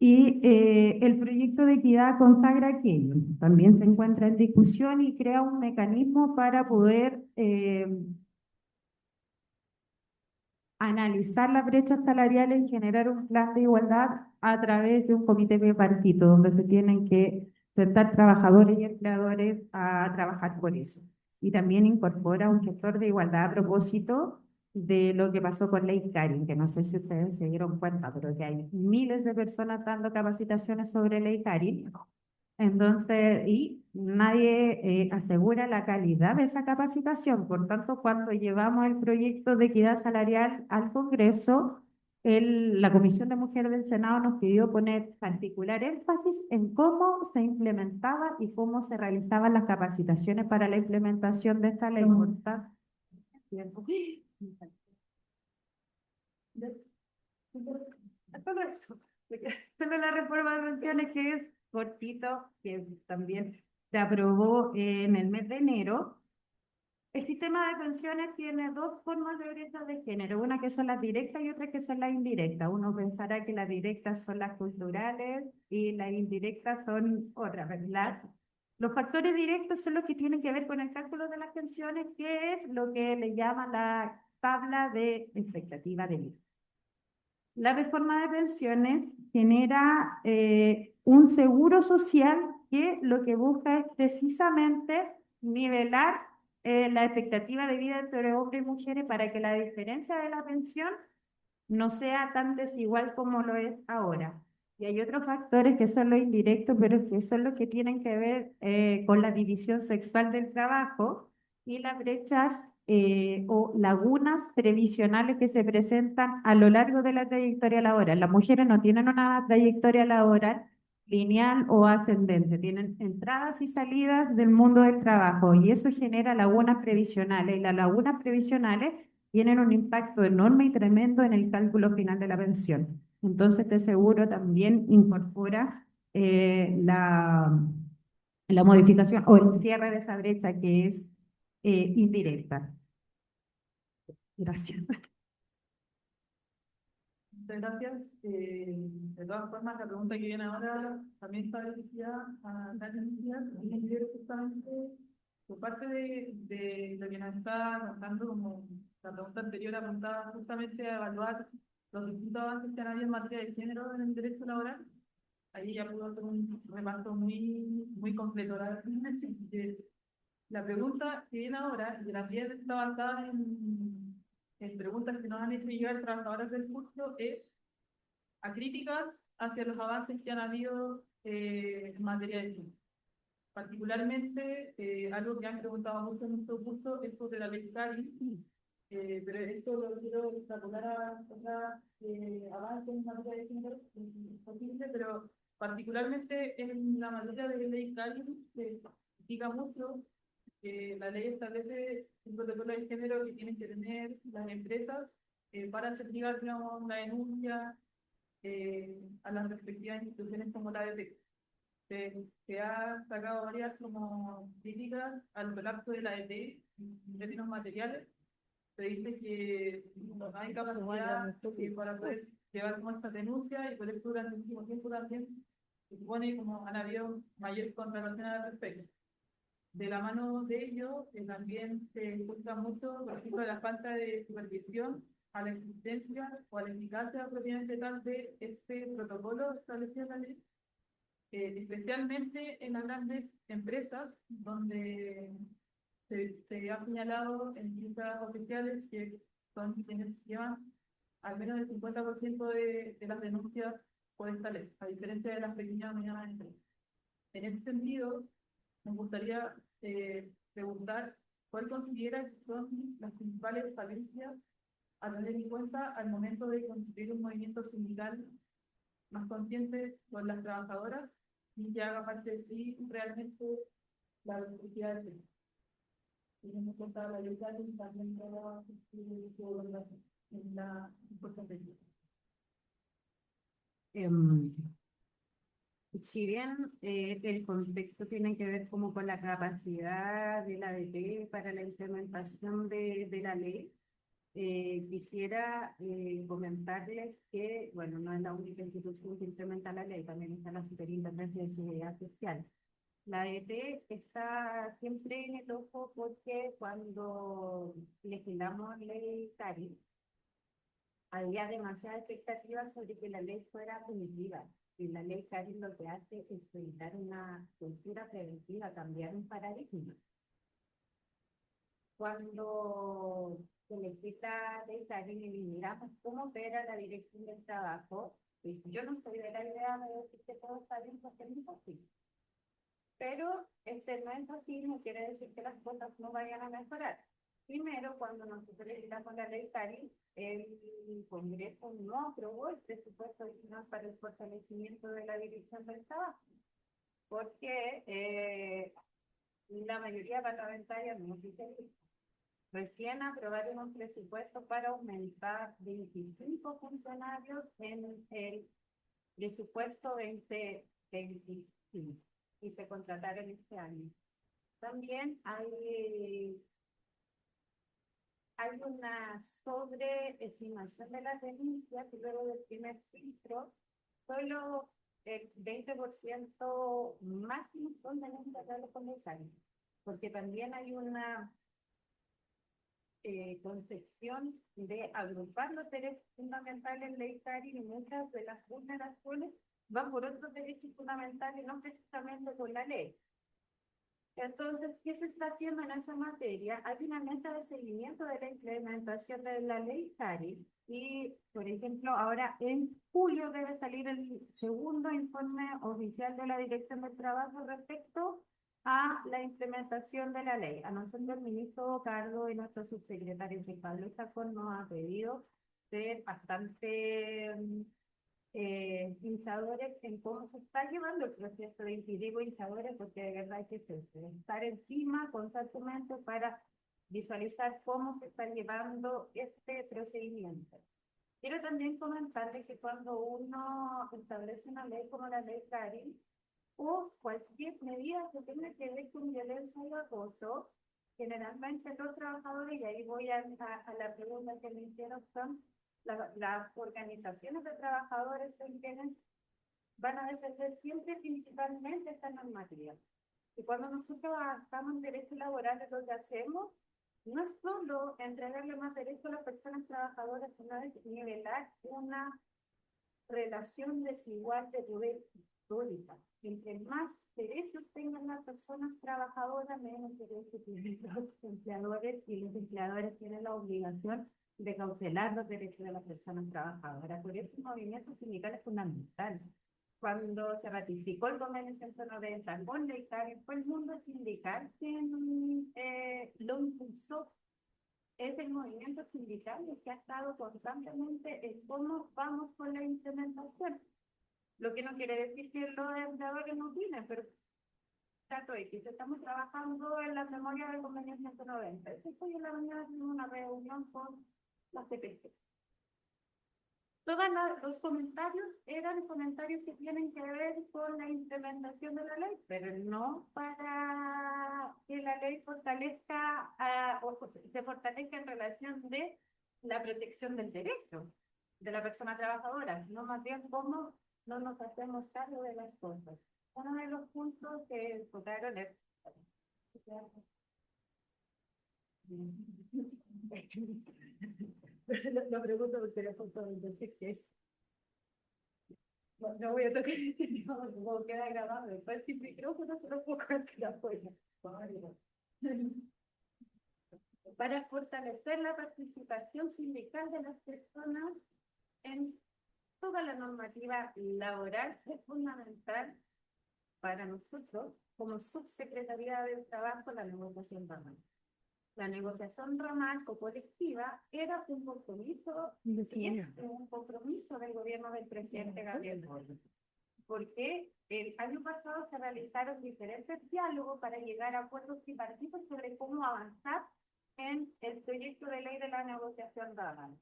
Y el proyecto de equidad consagra aquello. También se encuentra en discusión y crea un mecanismo para poder analizar las brechas salariales y generar un plan de igualdad a través de un comité bipartito, donde se tienen que sentar trabajadores y empleadores a trabajar por eso. Y también incorpora un sector de igualdad a propósito de lo que pasó con Ley Karin, que no sé si ustedes se dieron cuenta, pero que hay miles de personas dando capacitaciones sobre Ley Karin. Entonces, y nadie asegura la calidad de esa capacitación. Por tanto, cuando llevamos el proyecto de equidad salarial al Congreso, la Comisión de Mujeres del Senado nos pidió poner particular énfasis en cómo se implementaba y cómo se realizaban las capacitaciones para la implementación de esta ley. Todo eso. Solo la reforma de pensiones, que es cortito, que también se aprobó en el mes de enero. El sistema de pensiones tiene dos formas de brecha de género, una que son las directas y otra que son las indirectas. Uno pensará que las directas son las culturales y las indirectas son otras, ¿verdad? Los factores directos son los que tienen que ver con el cálculo de las pensiones, que es lo que le llaman la tabla de expectativa de vida. La reforma de pensiones genera un seguro social que lo que busca es precisamente nivelar la expectativa de vida entre hombres y mujeres para que la diferencia de la pensión no sea tan desigual como lo es ahora. Y hay otros factores que son los indirectos, pero que son los que tienen que ver con la división sexual del trabajo y las brechas o lagunas previsionales que se presentan a lo largo de la trayectoria laboral. Las mujeres no tienen una trayectoria laboral lineal o ascendente, tienen entradas y salidas del mundo del trabajo y eso genera lagunas previsionales. Y las lagunas previsionales tienen un impacto enorme y tremendo en el cálculo final de la pensión. Entonces, este seguro también incorpora la modificación o el cierre de esa brecha que es indirecta. Gracias. Muchas gracias. De todas formas, la pregunta que viene ahora también está dirigida a Karen Díaz, y tiene que ver justamente por parte de lo que nos está contando, como la pregunta anterior apuntaba justamente a evaluar los distintos avances que han habido en materia de género en el derecho laboral. Ahí ya pudo hacer un repaso muy completo, la verdad, La pregunta que viene ahora, y también está basada en preguntas que nos han hecho llegar trabajadores del curso, es a críticas hacia los avances que han habido en materia de cine. Particularmente, algo que han preguntado mucho en nuestro curso es sobre la ley Cari, pero esto lo quiero extrapolar a otros avances en materia de género, posible, pero particularmente en la materia de ley Cari se indica mucho que la ley establece un protocolo de género que tienen que tener las empresas para certificar, digamos, una denuncia a las respectivas instituciones como la ADT. Se ha sacado varias como críticas al colapso de la ADT en términos materiales. Se dice que no hay capacidad para poder llevar como esta denuncia y por eso durante el último tiempo también se supone como han habido mayor contratación al respecto. De la mano de ello, también se encuentra mucho, por ejemplo, la falta de supervisión a la existencia o a la eficacia propiamente tal de este protocolo establecido en la ley, especialmente en las grandes empresas, donde se ha señalado en cifras oficiales que son quienes llevan al menos el 50% de las denuncias por esta ley, a diferencia de las pequeñas y medianas empresas. En ese sentido, me gustaría preguntar cuál considera que son las principales falencias a tener en cuenta al momento de construir un movimiento sindical más consciente con las trabajadoras y que haga parte de sí realmente la necesidad de ser. Teniendo en cuenta la legalidad y también en la importancia. Si bien el contexto tiene que ver como con la capacidad de la ADT para la implementación de la ley, quisiera comentarles que, bueno, no es la única institución que implementa la ley, también está la Superintendencia de Seguridad Social. La ADT está siempre en el ojo porque cuando legislamos ley Cari, había demasiada expectativa sobre que la ley fuera punitiva. Y la ley Cari lo que hace es evitar una cultura preventiva, cambiar un paradigma. Cuando se le quita ley Cari y miramos cómo opera la Dirección del Trabajo, pues yo no soy de la idea de decir que todo está bien porque no es así. Pero este no es así, no quiere decir que las cosas no vayan a mejorar. Primero, cuando nosotros legislamos la ley Cari, el Congreso no aprobó el presupuesto adicional para el fortalecimiento de la Dirección del Trabajo, porque la mayoría parlamentaria no dice eso. Recién aprobaron un presupuesto para aumentar 25 funcionarios en el presupuesto 2025 y se contrataron este año. También hay una sobreestimación de las denuncias y luego del primer filtro, solo el 20% máximo son denuncias de los comisarios, porque también hay una concepción de agrupar los derechos fundamentales en ley Cari y muchas de las vulneraciones van por otros derechos fundamentales, no precisamente por la ley. Entonces, ¿qué se está haciendo en esa materia? Hay una mesa de seguimiento de la implementación de la ley Cari y, por ejemplo, ahora en julio debe salir el segundo informe oficial de la Dirección del Trabajo respecto a la implementación de la ley. A nosotros el ministro Carlos y nuestro subsecretario Pablo Chacón nos ha pedido ser bastante hinchadores en cómo se está llevando el proceso de digo hinchadores porque de verdad hay que estar encima constantemente para visualizar cómo se está llevando este procedimiento. Quiero también comentarles que cuando uno establece una ley como la ley Cari o cualquier medida que tenga que ver con violencia y acoso, generalmente los trabajadores, y ahí voy a la pregunta que me hicieron, son las organizaciones de trabajadores son quienes van a defender siempre principalmente esta normativa. Y cuando nosotros estamos en derechos laborales, lo que hacemos no es solo entregarle más derechos a las personas trabajadoras, sino es nivelar una relación desigual de poder histórica. entre más derechos tengan las personas trabajadoras, menos derechos tienen los empleadores, y los empleadores tienen la obligación de cautelar los derechos de las personas trabajadoras. Por eso el movimiento sindical es fundamental. Cuando se ratificó el convenio 190 con la ICAR, fue el mundo sindical quien lo impulsó. Es el movimiento sindical el que ha estado constantemente en cómo vamos con la implementación. Lo que no quiere decir que los empleadores no opinan, pero dato X, estamos trabajando en la memoria del convenio 190. Estoy en la mañana en una reunión con la CPC. Todos los comentarios eran comentarios que tienen que ver con la implementación de la ley, pero no para que la ley fortalezca o se fortalezca en relación de la protección del derecho de la persona trabajadora, sino más bien cómo no nos hacemos cargo de las cosas. Uno de los puntos que votaron es... Lo pregunto porque le faltó entonces qué es. No voy a tocar este tema, como queda grabado. Después sin micrófono se lo puedo cantar afuera. Para fortalecer la participación sindical de las personas en toda la normativa laboral es fundamental para nosotros, como Subsecretaría del Trabajo, la negociación ramal. La negociación ramal o colectiva era un compromiso, un compromiso del gobierno del presidente Gabriel Boric, porque el año pasado se realizaron diferentes diálogos para llegar a acuerdos tripartitos sobre cómo avanzar en el proyecto de ley de la negociación ramal.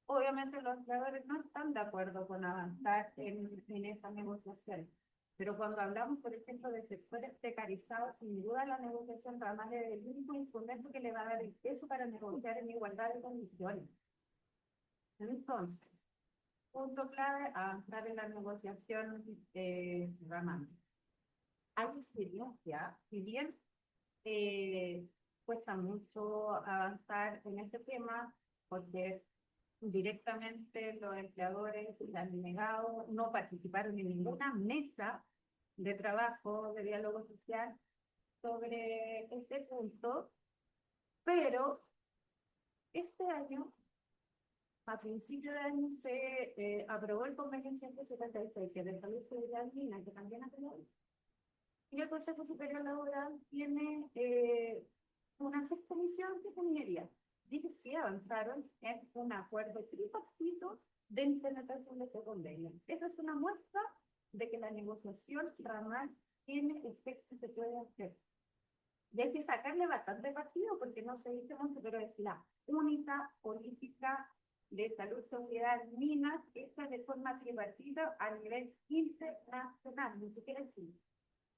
Obviamente los empleadores no están de acuerdo con avanzar en esa negociación. Pero cuando hablamos, por ejemplo, de sectores precarizados, sin duda la negociación ramal es el único instrumento que le va a dar el peso para negociar en igualdad de condiciones. Entonces, punto clave, avanzar en la negociación ramal. Hay experiencia, si bien cuesta mucho avanzar en este tema, porque directamente los empleadores se han negado, no participaron en ninguna mesa de trabajo, de diálogo social sobre este punto, pero este año, a principio de año, se aprobó el convenio 176, que es de salud, seguridad y mina, que también aprobó, y el Consejo Superior Laboral tiene una subcomisión de minería. Dice que sí avanzaron en un acuerdo tripartito de implementación de este convenio. Esa es una muestra de que la negociación ramal tiene efectos que puede hacer. Y hay que sacarle bastante partido porque no se dice mucho, pero es la única política de salud, seguridad, minas, esta de forma tripartita a nivel internacional,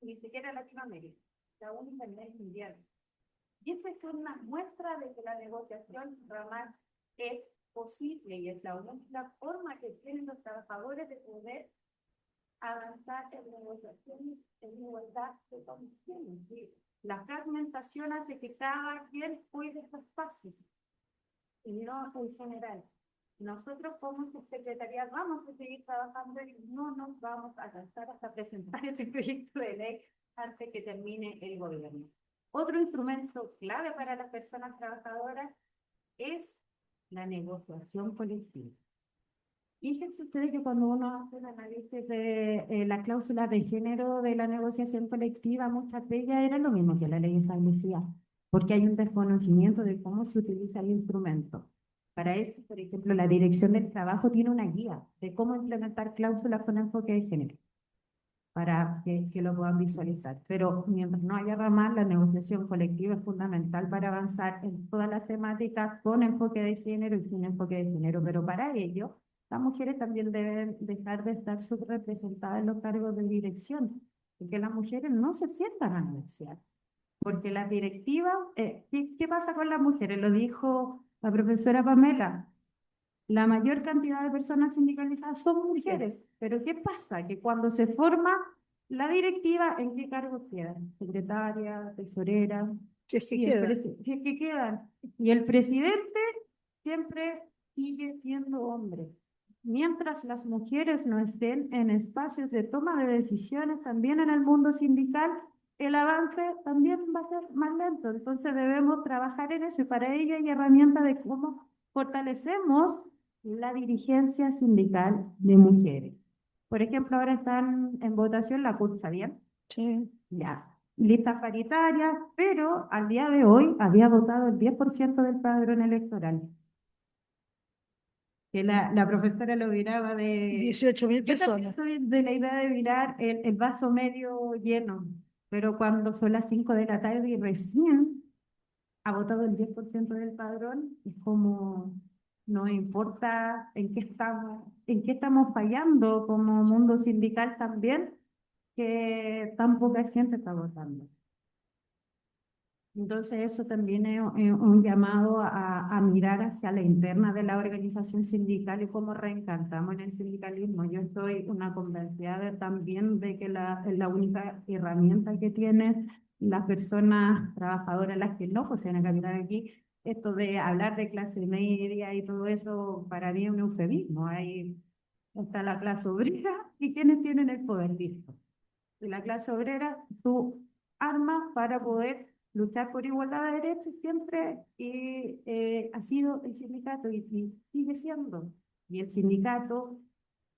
ni siquiera Latinoamérica, la única a nivel mundial. Y esta es una muestra de que la negociación ramal es posible y es la única forma que tienen los trabajadores de poder avanzar en negociaciones en igualdad de condiciones. ¿Sí? La fragmentación hace que cada quien cuide estos espacios y no en general. Nosotros como subsecretaría vamos a seguir trabajando y no nos vamos a cansar hasta presentar este proyecto de ley antes que termine el gobierno. Otro instrumento clave para las personas trabajadoras es la negociación colectiva. Fíjense ustedes que cuando uno hace el análisis de la cláusula de género de la negociación colectiva, muchas de ellas eran lo mismo que la ley establecía, porque hay un desconocimiento de cómo se utiliza el instrumento. Para eso, por ejemplo, la Dirección del Trabajo tiene una guía de cómo implementar cláusulas con enfoque de género, para que lo puedan visualizar. Pero mientras no haya ramal, la negociación colectiva es fundamental para avanzar en todas las temáticas con enfoque de género y sin enfoque de género. Pero para ello, las mujeres también deben dejar de estar subrepresentadas en los cargos de dirección, y que las mujeres no se sientan a negociar. Porque las directivas, ¿qué pasa con las mujeres? Lo dijo la profesora Pamela. La mayor cantidad de personas sindicalizadas son mujeres, pero ¿qué pasa? Que cuando se forma la directiva, ¿en qué cargos quedan? Secretaria, tesorera, Si es que y queda. si es que quedan. Y el presidente siempre sigue siendo hombre. mientras las mujeres no estén en espacios de toma de decisiones también en el mundo sindical, el avance también va a ser más lento. Entonces debemos trabajar en eso y para ello hay herramientas de cómo fortalecemos la dirigencia sindical de mujeres. Por ejemplo, ahora están en votación la CUT, ¿sabían? Sí. Ya, listas paritarias, pero al día de hoy había votado el 10% del padrón electoral. Que la profesora lo miraba de... 18.000 Yo también personas. soy de la idea de mirar el vaso medio lleno, pero cuando son las 5 de la tarde y recién ha votado el 10% del padrón, es como, no importa en qué estamos fallando como mundo sindical también, que tan poca gente está votando. Entonces eso también es un llamado a mirar hacia la interna de la organización sindical y cómo reencantamos en el sindicalismo. Yo estoy una convencida también de que es la única herramienta que tienen las personas trabajadoras, las que no poseen capital aquí, esto de hablar de clase media y todo eso, para mí es un eufemismo. Ahí está la clase obrera y quienes tienen el poder, listo. Y la clase obrera, su arma para poder luchar por igualdad de derechos siempre ha sido el sindicato y sigue siendo. Y el sindicato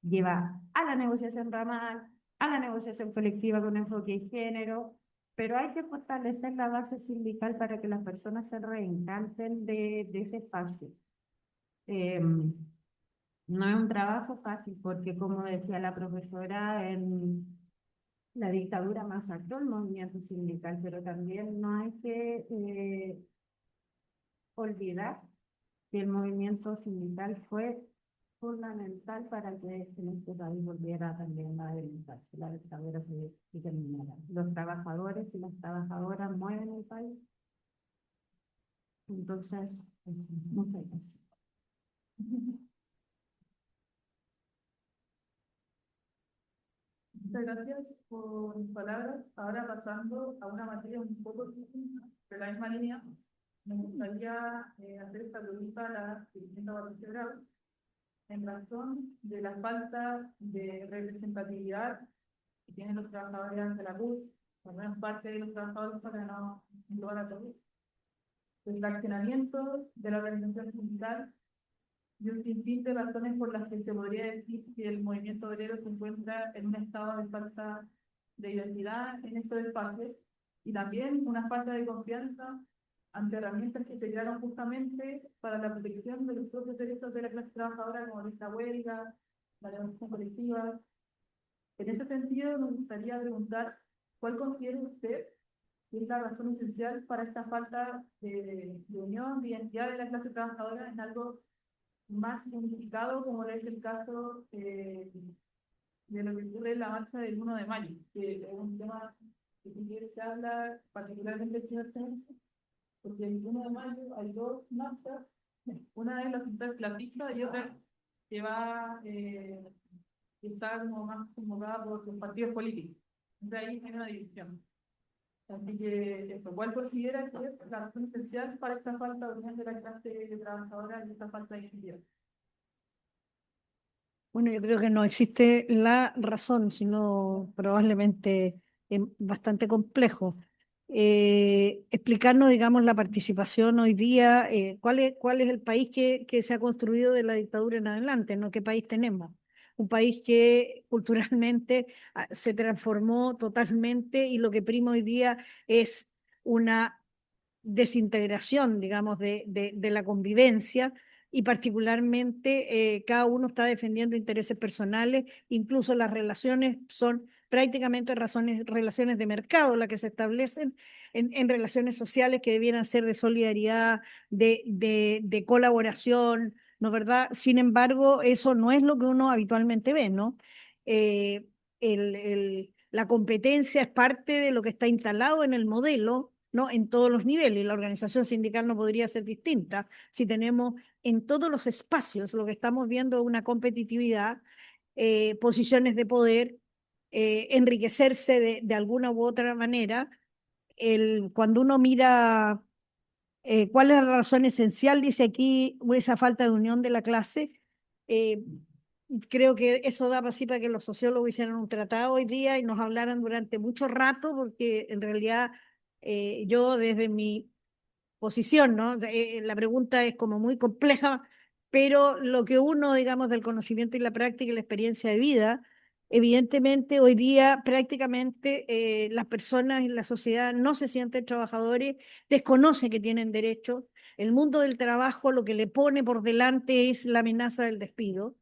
lleva a la negociación ramal, a la negociación colectiva con enfoque de género, pero hay que fortalecer la base sindical para que las personas se reencanten de ese espacio. No es un trabajo fácil porque, como decía la profesora, la dictadura masacró el movimiento sindical, pero también no hay que olvidar que el movimiento sindical fue fundamental para que en este país volviera también la dictadura se terminara. Los trabajadores y las trabajadoras mueven el país. Entonces, muchas gracias. Muchas gracias por sus palabras. Ahora pasando a una materia un poco distinta, de la misma línea, me gustaría hacer esta pregunta a la dirigente Patricia Grau en razón de la falta de representatividad que tienen los trabajadores de la CUT, por lo menos parte de los trabajadores para no englobar a todos, el fraccionamiento de la organización sindical y un sinfín de razones por las que se podría decir que el movimiento obrero se encuentra en un estado de falta de identidad en estos espacios y también una falta de confianza ante herramientas que se crearon justamente para la protección de los propios derechos de la clase trabajadora, como la huelga, la negociación colectiva. En ese sentido, me gustaría preguntar, ¿cuál considera usted que es la razón esencial para esta falta de unión, de identidad de la clase trabajadora en algo más significado, como es el caso de lo que ocurre en la marcha del 1 de mayo, que es un tema que siempre se habla, particularmente el señor Sánchez, porque el 1 de mayo hay dos marchas, una es la central clasista y otra que va, que está como más convocada por los partidos políticos. Entonces ahí hay una división. Así que, ¿cuál considera que es la razón esencial para esta falta de unión de la clase trabajadora y esta falta de identidad? Bueno, yo creo que no existe la razón, sino probablemente bastante complejo. Explicarnos, digamos, la participación hoy día, cuál es el país que se ha construido de la dictadura en adelante, ¿no? ¿Qué país tenemos? Un país que culturalmente se transformó totalmente y lo que prima hoy día es una desintegración, digamos, de la convivencia y particularmente cada uno está defendiendo intereses personales, incluso las relaciones son prácticamente relaciones de mercado las que se establecen en relaciones sociales que debieran ser de solidaridad, de colaboración, ¿no es verdad? Sin embargo, eso no es lo que uno habitualmente ve, ¿no? Eh, la competencia es parte de lo que está instalado en el modelo, ¿no? En todos los niveles. Y la organización sindical no podría ser distinta si tenemos en todos los espacios lo que estamos viendo una competitividad, posiciones de poder, enriquecerse de alguna u otra manera. Cuando uno mira cuál es la razón esencial, dice aquí, esa falta de unión de la clase, eh, creo que eso da así para que los sociólogos hicieran un tratado hoy día y nos hablaran durante mucho rato, porque en realidad yo desde mi posición, ¿no? La pregunta es como muy compleja, pero lo que uno, digamos, del conocimiento y la práctica y la experiencia de vida, evidentemente hoy día prácticamente las personas en la sociedad no se sienten trabajadores, desconocen que tienen derechos. El mundo del trabajo lo que le pone por delante es la amenaza del despido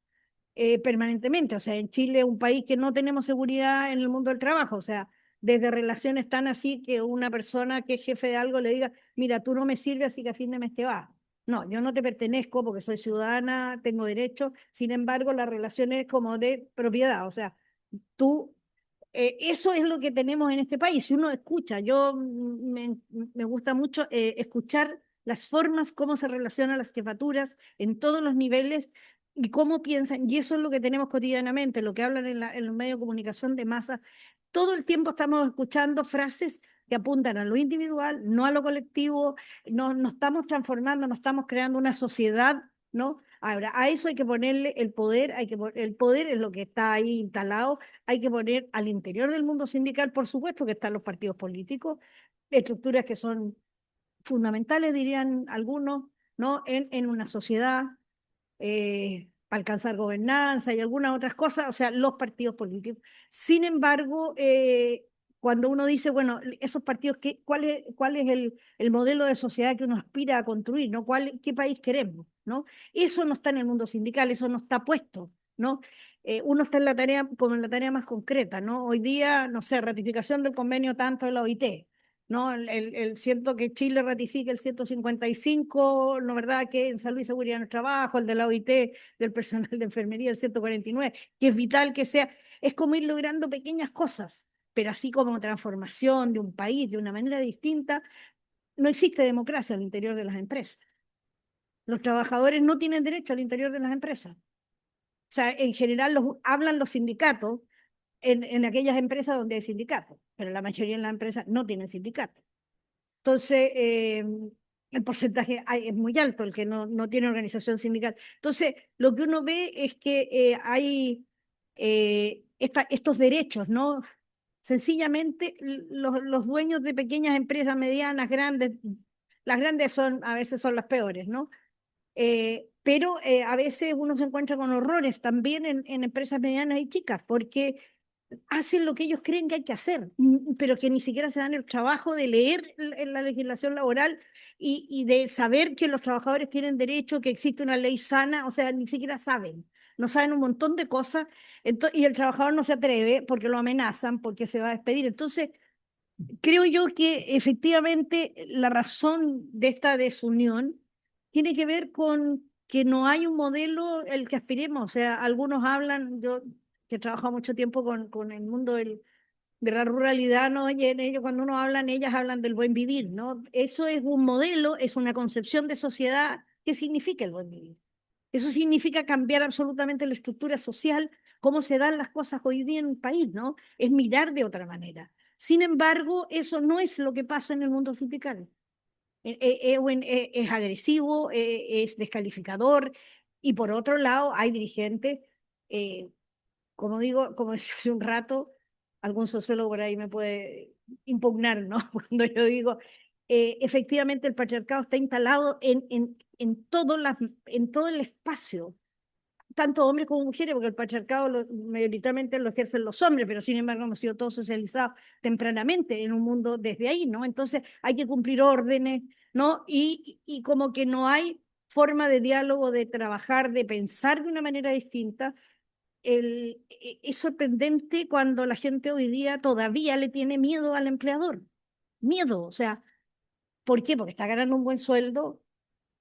permanentemente. O sea, en Chile es un país que no tenemos seguridad en el mundo del trabajo. O sea, desde relaciones tan así que una persona que es jefe de algo le diga, mira, tú no me sirves, así que a fin de mes te vas. No, yo no te pertenezco porque soy ciudadana, tengo derechos. Sin embargo, la relación es como de propiedad. O sea, tú eso es lo que tenemos en este país. Si uno escucha, me gusta mucho escuchar las formas, cómo se relacionan las jefaturas en todos los niveles y cómo piensan, y eso es lo que tenemos cotidianamente, lo que hablan en los medios de comunicación de masa. Todo el tiempo estamos escuchando frases que apuntan a lo individual, no a lo colectivo, no estamos transformando, no estamos creando una sociedad, ¿no? Ahora, a eso hay que ponerle el poder, el poder es lo que está ahí instalado, hay que poner al interior del mundo sindical, por supuesto que están los partidos políticos, estructuras que son fundamentales, dirían algunos, ¿no? En una sociedad, para alcanzar gobernanza y algunas otras cosas, o sea, los partidos políticos. Sin embargo, cuando uno dice, bueno, esos partidos, cuál es el modelo de sociedad que uno aspira a construir, ¿no? ¿Qué país queremos, ¿no? Eso no está en el mundo sindical, eso no está puesto, ¿no? Uno está en la tarea, como en la tarea más concreta, ¿no? Hoy día, no sé, ratificación del convenio tanto de la OIT, ¿no? Siento que Chile ratifique el 155, ¿no verdad? Que en salud y seguridad en el trabajo, el de la OIT, del personal de enfermería, el 149, que es vital que sea, es como ir logrando pequeñas cosas, pero así como transformación de un país de una manera distinta, no existe democracia al interior de las empresas. Los trabajadores no tienen derecho al interior de las empresas. O sea, en general hablan los sindicatos en aquellas empresas donde hay sindicatos, pero la mayoría de las empresas no tienen sindicatos. Entonces, el porcentaje es muy alto, el que no tiene organización sindical. Entonces, lo que uno ve es que hay estos derechos, ¿no? Sencillamente, los dueños de pequeñas empresas, medianas, grandes, las grandes a veces son las peores, ¿no? Pero a veces uno se encuentra con horrores también en empresas medianas y chicas, porque hacen lo que ellos creen que hay que hacer, pero que ni siquiera se dan el trabajo de leer la legislación laboral y de saber que los trabajadores tienen derecho, que existe una ley sana, o sea, ni siquiera saben, no saben un montón de cosas, y el trabajador no se atreve porque lo amenazan, porque se va a despedir. Entonces, creo yo que efectivamente la razón de esta desunión tiene que ver con que no hay un modelo el que aspiremos. O sea, algunos hablan, yo que he trabajado mucho tiempo con el mundo de la ruralidad, ¿no? Y en ellos, cuando uno hablan, ellas hablan del buen vivir, ¿no? Eso es un modelo, es una concepción de sociedad. ¿Qué significa el buen vivir? Eso significa cambiar absolutamente la estructura social, cómo se dan las cosas hoy día en un país, ¿no? Es mirar de otra manera. Sin embargo, eso no es lo que pasa en el mundo sindical. Es agresivo, es descalificador, y por otro lado hay dirigentes, eh, como digo, como decía hace un rato, algún sociólogo por ahí me puede impugnar, ¿no? Cuando yo digo, efectivamente el patriarcado está instalado en todo el espacio, tanto hombres como mujeres, porque el patriarcado mayoritariamente lo ejercen los hombres, pero sin embargo hemos sido todos socializados tempranamente en un mundo desde ahí, ¿no? Entonces hay que cumplir órdenes, ¿no? Y como que no hay forma de diálogo, de trabajar, de pensar de una manera distinta. Es sorprendente cuando la gente hoy día todavía le tiene miedo al empleador. Miedo, o sea, ¿por qué? Porque está ganando un buen sueldo,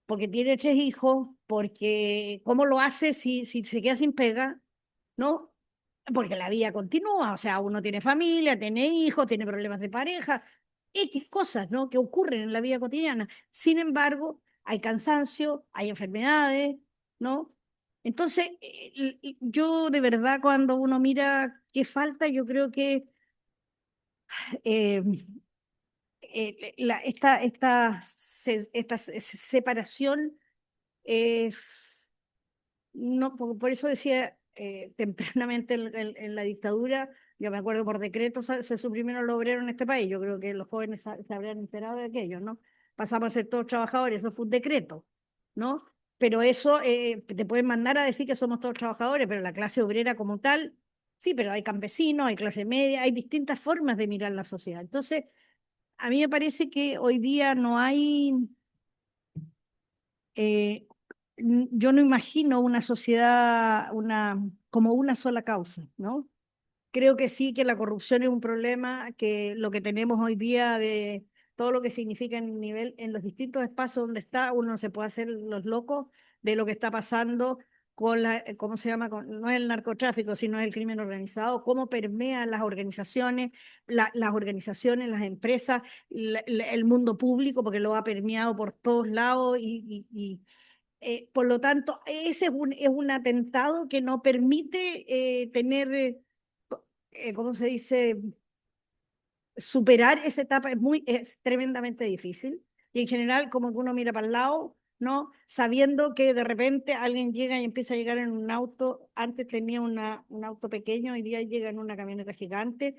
porque tiene 3 hijos, porque ¿cómo lo hace si se queda sin pega? ¿No? Porque la vida continúa, o sea, uno tiene familia, tiene hijos, tiene problemas de pareja, X cosas, ¿no? Que ocurren en la vida cotidiana. Sin embargo, hay cansancio, hay enfermedades, ¿no? Entonces, yo de verdad cuando uno mira qué falta, yo creo que eh, esta separación es, no, por eso decía tempranamente en la dictadura. Yo me acuerdo por decreto se suprimieron los obreros en este país. Yo creo que los jóvenes se habrían enterado de aquello, ¿no? Pasamos a ser todos trabajadores, eso fue un decreto, ¿no? Pero eso te pueden mandar a decir que somos todos trabajadores, pero la clase obrera como tal, sí, pero hay campesinos, hay clase media, hay distintas formas de mirar la sociedad. Entonces, a mí me parece que hoy día no hay, yo no imagino una sociedad como una sola causa, ¿no? Creo que sí, que la corrupción es un problema, que lo que tenemos hoy día de todo lo que significa en los distintos espacios donde está, uno se puede hacer los locos de lo que está pasando con ¿cómo se llama? No es el narcotráfico, sino el crimen organizado, cómo permea las organizaciones, las empresas, el mundo público, porque lo ha permeado por todos lados por lo tanto, ese es un atentado que no permite tener ¿cómo se dice? Superar esa etapa es tremendamente difícil. Y en general, como que uno mira para el lado, ¿no? Sabiendo que de repente alguien llega y empieza a llegar en un auto, antes tenía un auto pequeño, hoy día llega en una camioneta gigante,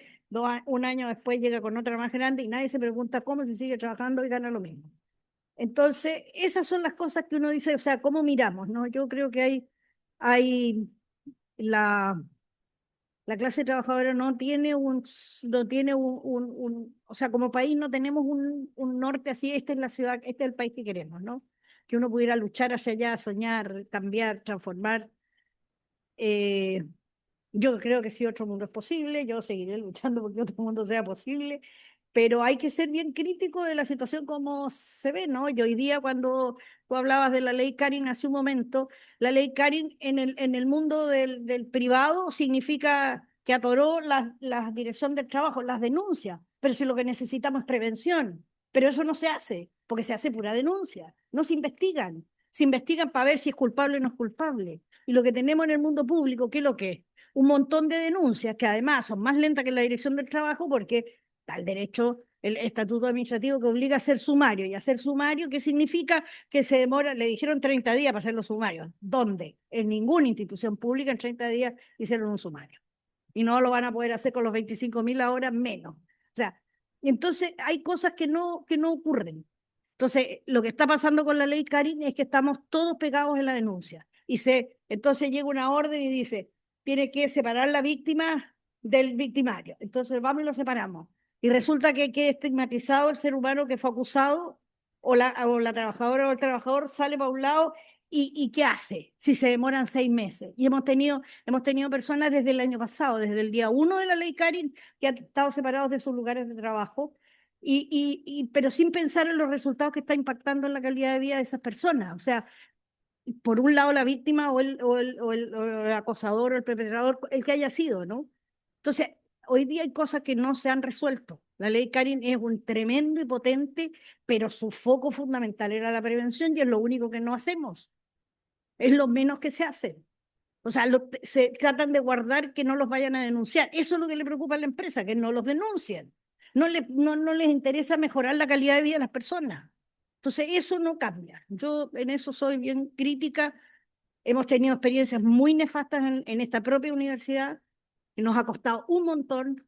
un año después llega con otra más grande y nadie se pregunta cómo se sigue trabajando y gana lo mismo. Entonces, esas son las cosas que uno dice, o sea, ¿cómo miramos, no? Yo creo que hay la la clase trabajadora no tiene o sea, como país no tenemos un norte así, esta es la ciudad, este es el país que queremos, ¿no? Que uno pudiera luchar hacia allá, soñar, cambiar, transformar. Eh, yo creo que si otro mundo es posible, yo seguiré luchando porque otro mundo sea posible, pero hay que ser bien crítico de la situación como se ve, ¿no? Y hoy día cuando tú hablabas de la ley Karin hace un momento, la ley Karin en el mundo del privado significa que atoró la dirección del trabajo, las denuncias, pero si lo que necesitamos es prevención, pero eso no se hace, porque se hace pura denuncia, no se investigan para ver si es culpable o no es culpable. Y lo que tenemos en el mundo público, ¿qué es lo que es? Un montón de denuncias que además son más lentas que la dirección del trabajo porque está el derecho, el estatuto administrativo que obliga a hacer sumario. Y hacer sumario, ¿qué significa? Que se demora, le dijeron 30 días para hacer los sumarios. ¿Dónde? En ninguna institución pública en 30 días hicieron un sumario. Y no lo van a poder hacer con los 25.000 ahora menos. O sea, entonces hay cosas que no ocurren. Entonces, lo que está pasando con la ley Karin es que estamos todos pegados en la denuncia. Entonces llega una orden y dice, tiene que separar la víctima del victimario. Entonces vamos y lo separamos. Y resulta que queda estigmatizado el ser humano que fue acusado, o la trabajadora o el trabajador sale para un lado, y ¿qué hace si se demoran 6 meses? Y hemos tenido personas desde el año pasado, desde el día 1 de la ley Karin, que han estado separados de sus lugares de trabajo, pero sin pensar en los resultados que está impactando en la calidad de vida de esas personas. O sea, por un lado la víctima o el acosador o el perpetrador, el que haya sido, ¿no? Entonces, hoy día hay cosas que no se han resuelto. La ley Karin es un tremendo y potente, pero su foco fundamental era la prevención y es lo único que no hacemos. Es lo menos que se hace. O sea, se tratan de guardar que no los vayan a denunciar. Eso es lo que le preocupa a la empresa, que no los denuncien. No les interesa mejorar la calidad de vida de las personas. Entonces, eso no cambia. Yo en eso soy bien crítica. Hemos tenido experiencias muy nefastas en esta propia universidad y nos ha costado un montón.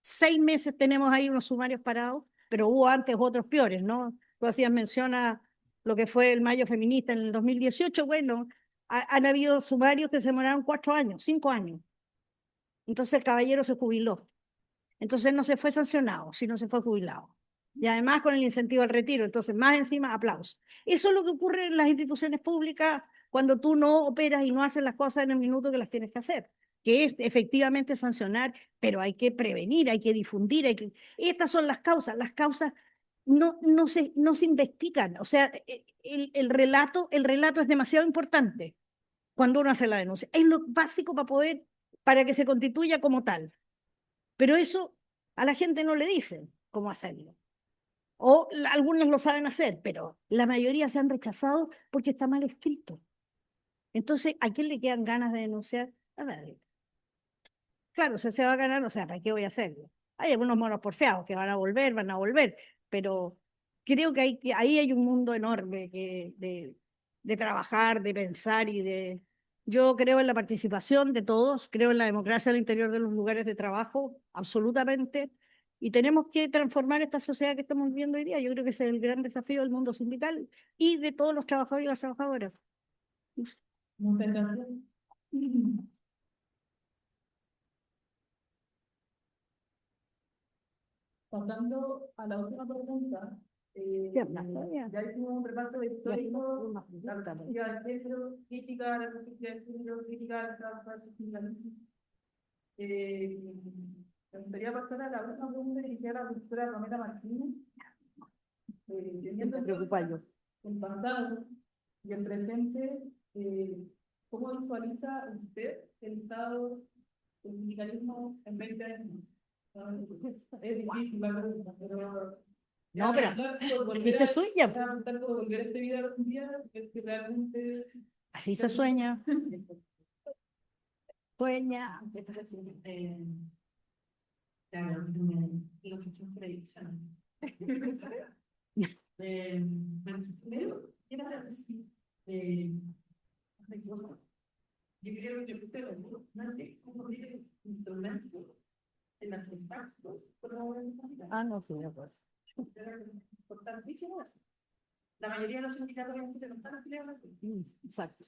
6 meses tenemos ahí unos sumarios parados, pero hubo antes otros peores, ¿no? Tú hacías mención a lo que fue el Mayo Feminista en el 2018. Bueno, han habido sumarios que se demoraron 4 años, 5 años. Entonces el caballero se jubiló. Entonces no se fue sancionado, sino se fue jubilado. Y además con el incentivo al retiro. Entonces, más encima, aplauso. Eso es lo que ocurre en las instituciones públicas cuando tú no operas y no haces las cosas en el minuto que las tienes que hacer, que es efectivamente sancionar, pero hay que prevenir, hay que difundir. Estas son las causas. Las causas no se investigan. O sea, el relato es demasiado importante cuando uno hace la denuncia. Es lo básico para que se constituya como tal. Pero eso a la gente no le dicen cómo hacerlo. O algunos lo saben hacer, pero la mayoría se han rechazado porque está mal escrito. Entonces, ¿a quién le quedan ganas de denunciar? A nadie. Claro, se va a ganar, o sea, ¿para qué voy a hacerlo? Hay algunos monos porfiados que van a volver, pero creo que ahí hay un mundo enorme de trabajar, de pensar y de Yo creo en la participación de todos, creo en la democracia al interior de los lugares de trabajo, absolutamente, y tenemos que transformar esta sociedad que estamos viviendo hoy día. Yo creo que ese es el gran desafío del mundo sindical y de todos los trabajadores y las trabajadoras. Muchas gracias. Pasando a la última pregunta, Ya, ya. ya hicimos un repaso histórico, una la perspectiva del género, crítica a la justicia del género, crítica al trabajo del sindicalismo. Me gustaría pasar a la última pregunta dirigida a la profesora Pamela Martínez. Teniendo en cuenta el pasado y el presente, ¿cómo visualiza usted el estado del sindicalismo en 20 años? Es difícil la pregunta, pero... No, pero así se sueña. Volver a este video algún día, es que realmente... Así se sueña. Sueña. Claro, los hechos predicciones. Primero, quiero decir, yo creo que usted no sé cómo vive instrumentos en las impactos, Ah, no, sí, no puedo. importantísimo. La mayoría de los sindicatos no están afiliados. Exacto.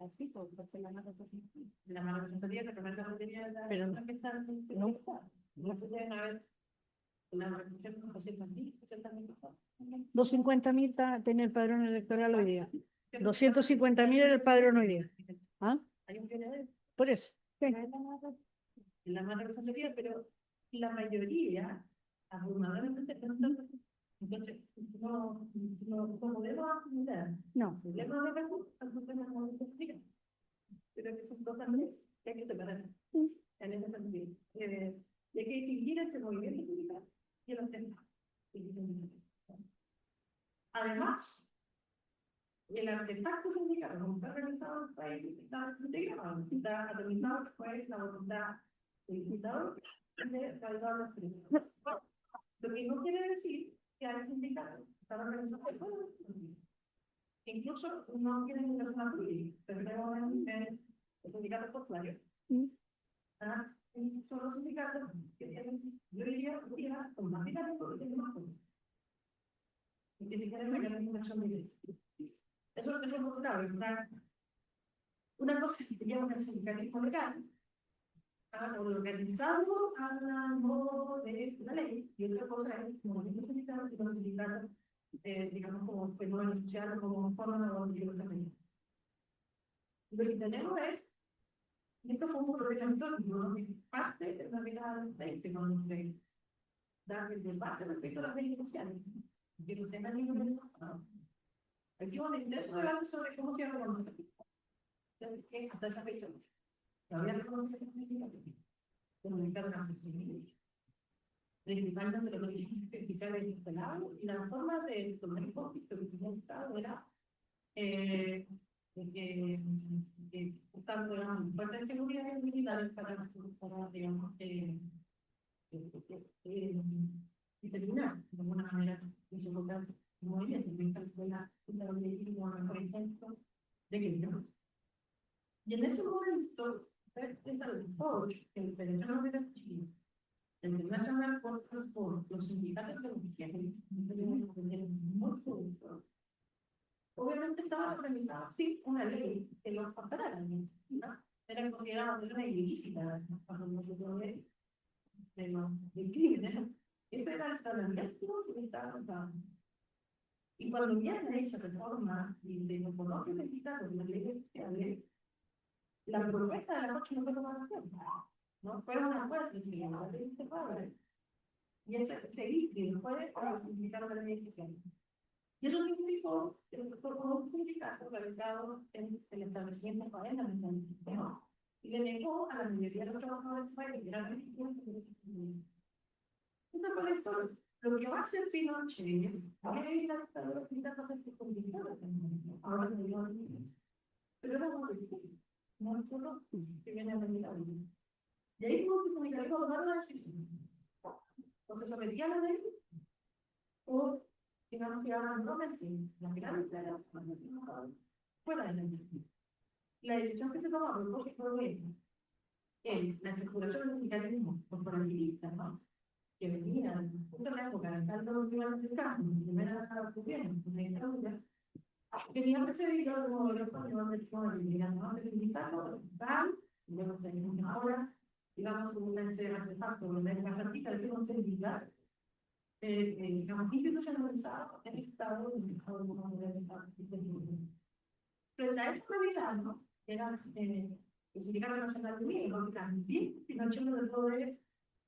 Así, porque la mano representativa que también la mayoría de la Pero no está. No pueden haber una representación con 200.000, 250.000 está tiene el padrón electoral hoy día. 250.000 era el padrón hoy día. ¿Ah? Hay un PND, Por eso. Sí. la más representativa, pero la mayoría, abrumadoramente, no están. Entonces, no podemos acumular. No. Problemas de recursos, problemas de justicia. Pero que son dos también que hay que separar. En ese sentido. Y hay que distinguir entre el movimiento sindical y el tema. Además, el artefacto sindical, como está realizado en el país, está integrado, está atomizado, pues la voluntad del dictador de realizar los derechos. Lo que no quiere decir que hay sindicatos que están organizados en todo el mundo. Incluso no tienen una persona jurídica, pero tenemos en los sindicatos portuarios. Son los sindicatos que tienen, yo diría, con más dinámico y tienen más cosas. Y que tienen mecanismos de dirección. Eso es muy grave. Una cosa que se llama el sindicalismo legal, o organizado a modo de la ley, y otra cosa es como movimiento sindical, si los sindicatos, digamos, como fenómeno social, como forma de organización. Lo que tenemos es, y esto fue un problema que parte de la realidad del que dar el debate respecto a las leyes sociales, que no tengan ningún pasado. Aquí hubo un intenso debate sobre cómo se hace la organización. Entonces, ¿qué hasta esa fecha? Todavía reconoce que es una comunicar una flexibilidad, principalmente de los dirigentes fiscales instalados, y la forma de tomar el conflicto que tenía el Estado era buscando fuertes seguridades militares para digamos, y terminar de alguna manera de soportar el movimiento. Esta fue la mejor ejemplo de que no. Y en ese momento, todos el Federal de Chile, el International Force Transport, los sindicatos de los viajeros, muy productos, obviamente estaban organizados, sí, una ley que los amparara, ¿no? Era considerada una ley ilícita, cuando nosotros de crímenes. Ese era el tratamiento que estaba usando. Y cuando viene esa reforma y los conoce sindicatos de las leyes sociales, la propuesta de la noche no fue tomada en cuenta. No fue una fuerza, sino la ley de padre. Y ese líquido fue para los sindicatos de la ley social. Y eso significó que los un sindicato realizado en el establecimiento de cadena del sistema y le negó a la mayoría de los trabajadores del país que eran beneficiarios de los sistemas. Entonces, por esto, lo que va a hacer Pinochet es ir a los sindicatos de sus condiciones. Ahora se dio pero era muy difícil. No es solo que viene a venir a vivir. Y ahí como se comunicaría con la decisión. Entonces, sometía a la ley o digamos que ahora no me entiendo, la mirada de la fuera de la industria. La decisión que se tomó a propósito de la circulación del sindicalismo corporativista, ¿no? Que venían justo en la época de tanto los ciudadanos del campo, primera la gobierno, venía precedido de un modelo español de disponibilidad, ¿no? El sindicato van, y luego tenemos ahora, digamos, una escena de facto, donde hay una práctica de un sindicato, digamos, institucionalizado en el Estado, en el Estado de una modelo de frente a esa realidad, ¿no? Era el Sindicato Nacional de Unión, porque también Pinochet no del poder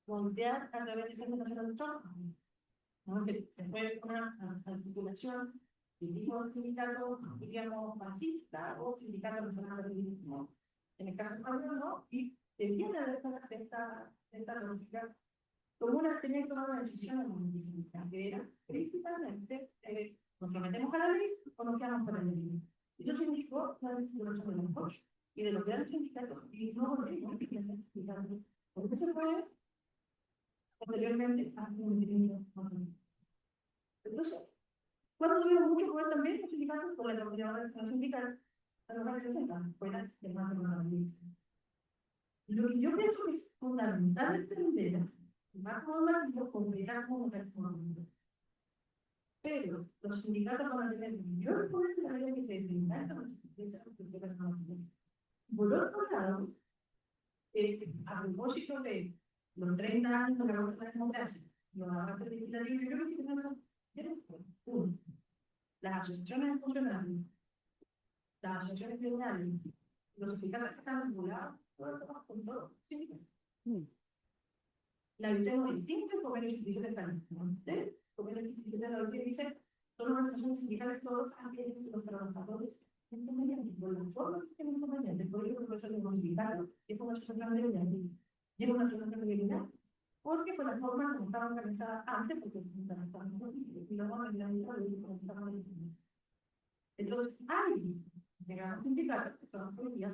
voltear a través del Centro Nacional de Trabajo, ¿no? Que después de una articulación del tipo de sindicato, digamos, marxista o sindicato nacional de Unión, en el caso español, ¿no? Y viene de esta lógica como una tenía que tomar una decisión en política, que era principalmente nos sometemos a la ley o nos quedamos con la ley. Eso significó la desregulación de los dos y de los grandes sindicatos y no volvemos a los sindicatos. Porque eso fue posteriormente a un movimiento. Entonces, cuando tuvieron mucho poder también los sindicatos, por la capacidad de los sindicatos, a los años 60, fuera de más de una ley. Lo que yo pienso que es fundamental entender, más como una completar como un pero los sindicatos van a tener mayor poder de la ley que se determina por otro lado, a propósito de los 30 años de la vuelta a la democracia, los avances legislativos, yo creo que tenemos uno, las asociaciones de funcionarios, las asociaciones criminales, los sindicatos que están vinculados, con todo, sí. La tenemos distinto el convenio institucional del convenio institucional de la que dice son organizaciones sindicales todos aquellos de los trabajadores inconvenientes, por la forma que tienen inconvenientes, por ello que son modificados, es una asociación de unidad, lleva una asociación de unidad, porque por la forma como estaba organizada antes, porque y luego en la unidad de cómo estaban organizadas. Entonces, hay, digamos, sindicatos que son policías,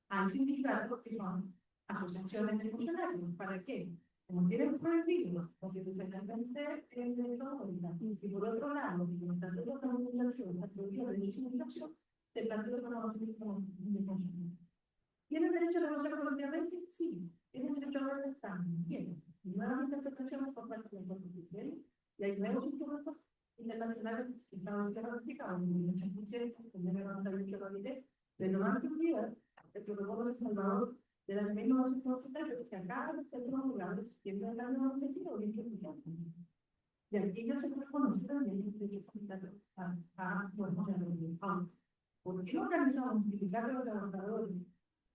hay sindicatos que son asociaciones de funcionarios. ¿Para qué? Como tienen prohibido, porque se presentan en todo, y por otro lado, si no están todos los organizaciones, la prohibición de discriminación, se plantea como funcionarios. ¿Tienen derecho a negociar colectivamente? Sí. ¿Tienen derecho a ver también? Bien. Y nuevas interpretaciones por parte de la Constitución, y hay nuevos instrumentos internacionales que estaban ratificados en 1817, en 1998, de lo más que el protocolo de Salvador de las mismas que acá en los centros rurales tienen el año 92 y aquí ellos se reconocen también el derecho ¿por qué no organizamos multiplicar los trabajadores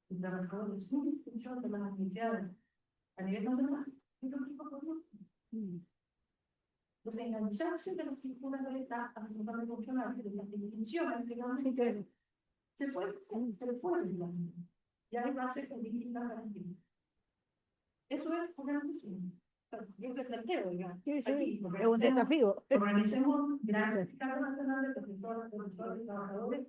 y trabajadores sin distinción de las administradas a nivel nacional? Los engancharse de las estructuras de Estado absolutamente funcionales, de las distinciones, digamos, se le puede ayudar. Ya hay base política para ti. Eso es una discusión. Yo te planteo, ya. Sí, aquí, es un desafío. Organicemos grandes sindicatos nacionales de profesores,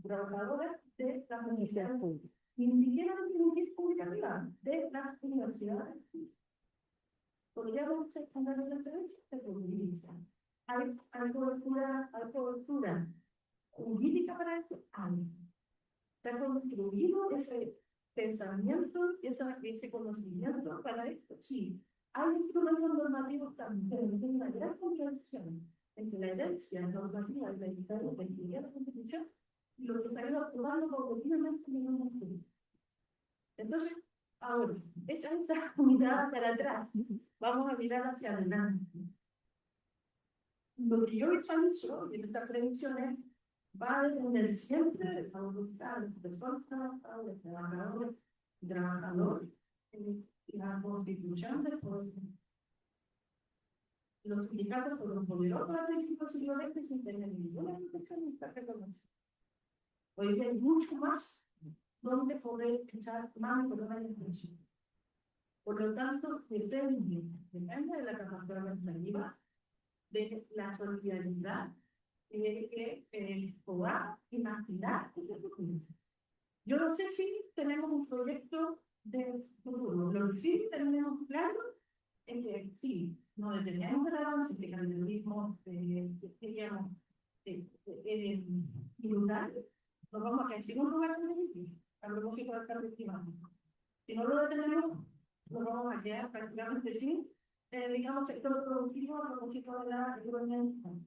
trabajadoras de las universidades públicas. Y ni siquiera de públicas privadas, de las universidades públicas. Podríamos extender la referencia de publicidad. Hay cobertura jurídica para esto. Se ha construido ese pensamiento, ese conocimiento para esto. Sí, hay instrumentos normativos también, pero hay una gran contradicción entre la herencia normativa de la Constitución y lo que se ha ido aprobando paulatinamente en el mundo. Entonces, ahora, hecha esta unidad para atrás, vamos a mirar hacia adelante. Lo que yo visualizo en esta predicción es va a depender siempre de la voluntad de las personas trabajadoras, trabajadores, la constitución del poder. Los sindicatos fueron poderosos al principio siglo sin tener ninguna intención de estar reconocidos. Hoy día hay mucho más donde poder echar mano por una intención. Por lo tanto, depende de la capacidad organizativa, de la solidaridad, que podamos imaginar ese futuro. Yo no sé si tenemos un proyecto de futuro. Lo que sí tenemos claro es que sí, no detenemos el avance de capitalismo, digamos, inundable, nos vamos a quedar sin un lugar donde vivir, a propósito del cambio climático. Si no lo detenemos, nos vamos a quedar prácticamente sin, digamos, sector productivo a propósito de la economía nacional.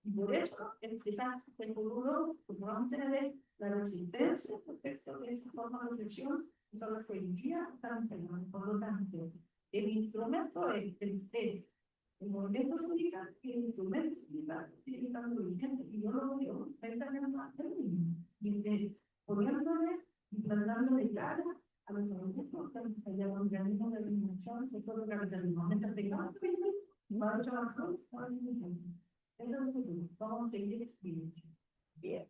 Y por eso, quizás el futuro, pues vamos a tener la resistencia respecto de esa forma de reflexión, que son las que hoy día están teniendo. Por lo tanto, el instrumento es el movimiento sindical y el instrumento sindical tiene que estar muy vigente. Y yo lo veo, también más término, poniéndole y tratando de cara a los movimientos que allá donde hay una eliminación de todo el capitalismo. Mientras tengamos que vivir, va a echar más cosas, va a ser vigente. Eso es el futuro. Vamos a seguir escribiendo. Bien.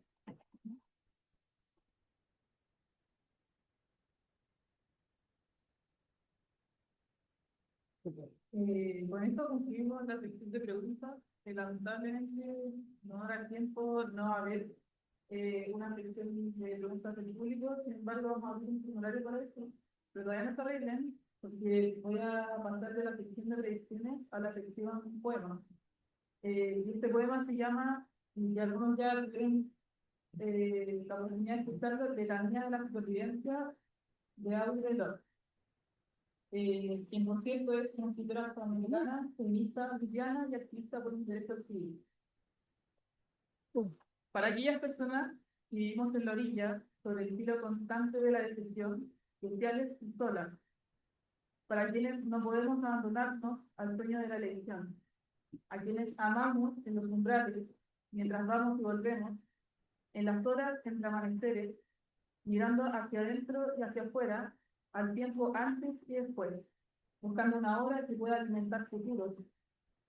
Con esto concluimos la sección de preguntas. Lamentablemente no habrá tiempo, no va a haber una sección de preguntas del público, sin embargo vamos a abrir un formulario para eso, pero todavía no está bien, porque voy a pasar de la sección de predicciones a la sección poemas. Y este poema se llama, y algunos ya tienen la oportunidad de escucharlo, Letanía de la supervivencia de Audre Lorde. Quien por cierto es una escritora afroamericana, feminista, lesbiana y activista por los derechos civiles. Para aquellas personas que vivimos en la orilla, sobre el filo constante de la decisión, sociales y solas, para quienes no podemos abandonarnos al sueño de la elección, a quienes amamos en los umbrales, mientras vamos y volvemos, en las horas entre amaneceres, mirando hacia adentro y hacia afuera, al tiempo antes y después, buscando una obra que pueda alimentar futuros,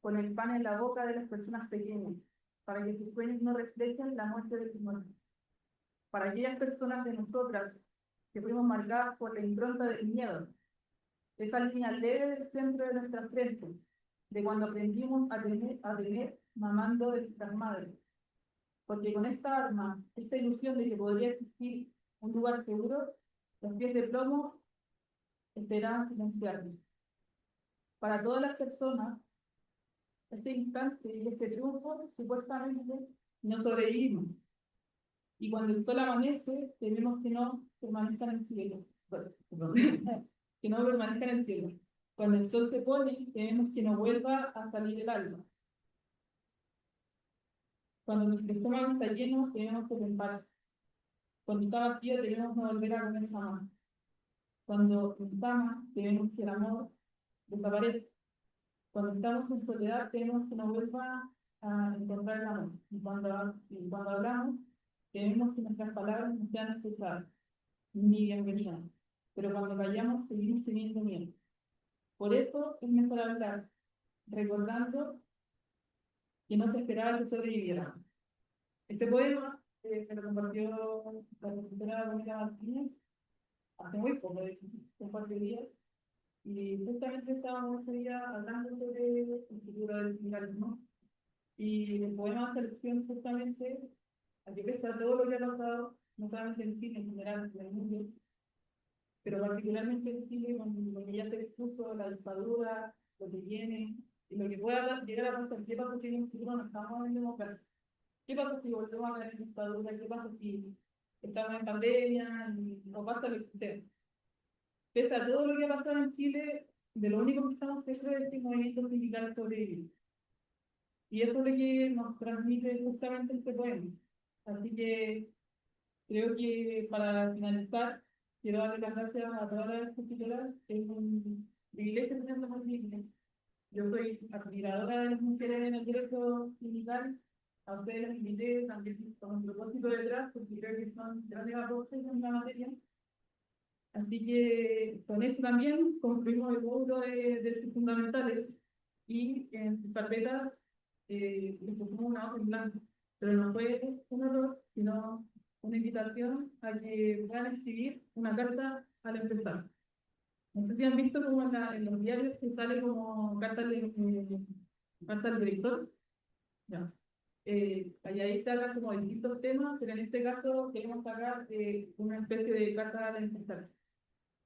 con el pan en la boca de las personas pequeñas, para que sus sueños no reflejen la muerte de sus muertos. Para aquellas personas de nosotras que fuimos marcadas por la impronta del miedo, esa línea leve del centro de nuestra frente, de cuando aprendimos a tener mamando de nuestras madres. Porque con esta arma, esta ilusión de que podría existir un lugar seguro, los pies de plomo esperaban silenciarnos. Para todas las personas, este instante y este triunfo, supuestamente, no sobrevivimos. Y cuando el sol amanece, tenemos que no permanezcan en el cielo. Que no permanezcan en el cielo. Cuando el sol se pone, tenemos que no vuelva a salir el alma. Cuando nuestro estómago está lleno, tenemos que pensar. Cuando está vacío, tenemos que no volver a comer jamás. Cuando pensamos, tenemos que el amor desaparece. Cuando estamos en soledad, tenemos que no vuelva a encontrar el amor. Y cuando hablamos, tenemos que nuestras palabras no sean necesarias, ni bienvenidas. Pero cuando callamos, seguimos teniendo miedo. Por eso es mejor hablar, recordando que no se esperaba que sobreviviera. Este poema me lo compartió la profesora Mónica Martínez hace muy poco, de un par de días, y justamente estábamos ese día hablando sobre el futuro del sindicalismo, y el poema hace alusión justamente a que pese a todo lo que ha pasado, no solamente en Chile, en general, en el mundo, pero particularmente en Chile, con lo que ya se expuso, la dictadura, lo que viene, y lo que pueda llegar a pasar, qué pasa si en un futuro no estamos en democracia, qué pasa si volvemos a ver dictadura, qué pasa si estamos en pandemia, o pasa lo que sea. Pese a todo lo que ha pasado en Chile, de lo único que estamos seguros es que el movimiento sindical sobrevive. Y eso es lo que nos transmite justamente este poema. Así que creo que para finalizar, quiero darle las gracias a todas las expositoras. Es un privilegio tenerlo posible. Yo soy admiradora de las mujeres en el derecho sindical. A ustedes les invité también con un propósito detrás, porque creo que son grandes aportes en la materia. Así que con eso también concluimos el módulo de derechos fundamentales y en sus carpetas les pusimos una hoja en blanco. Pero no fue un error, sino una invitación a que puedan escribir una carta al empezar. No sé si han visto como en los diarios que sale como carta al director. Ya. Ahí se habla como de distintos temas, pero en este caso queremos sacar una especie de carta al empezar.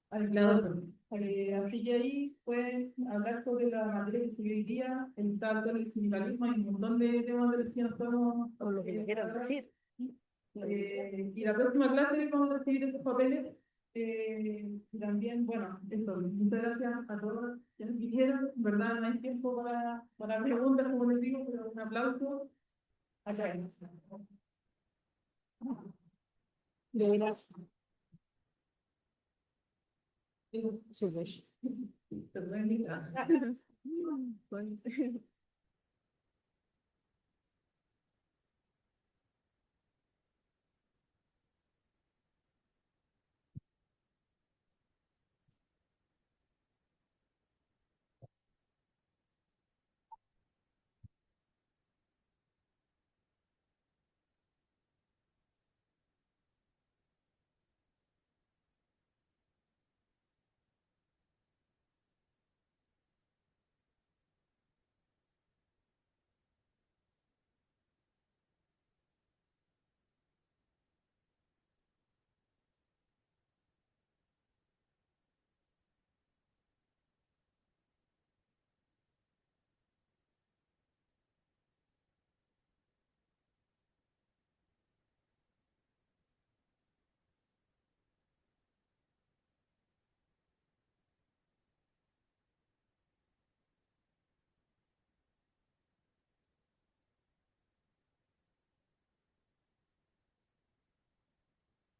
Al empleador. Así que ahí pueden hablar sobre la materia que se ve hoy día, el salto del sindicalismo y un montón de temas de los que nos podemos O lo que le quieran decir. Y la próxima clase vamos a recibir esos papeles. Y también, bueno, eso, muchas gracias a todos quienes vinieron. En verdad, no hay tiempo para preguntas, como les digo, pero un aplauso. Acá. De verdad. Súper. Te pueden invitar.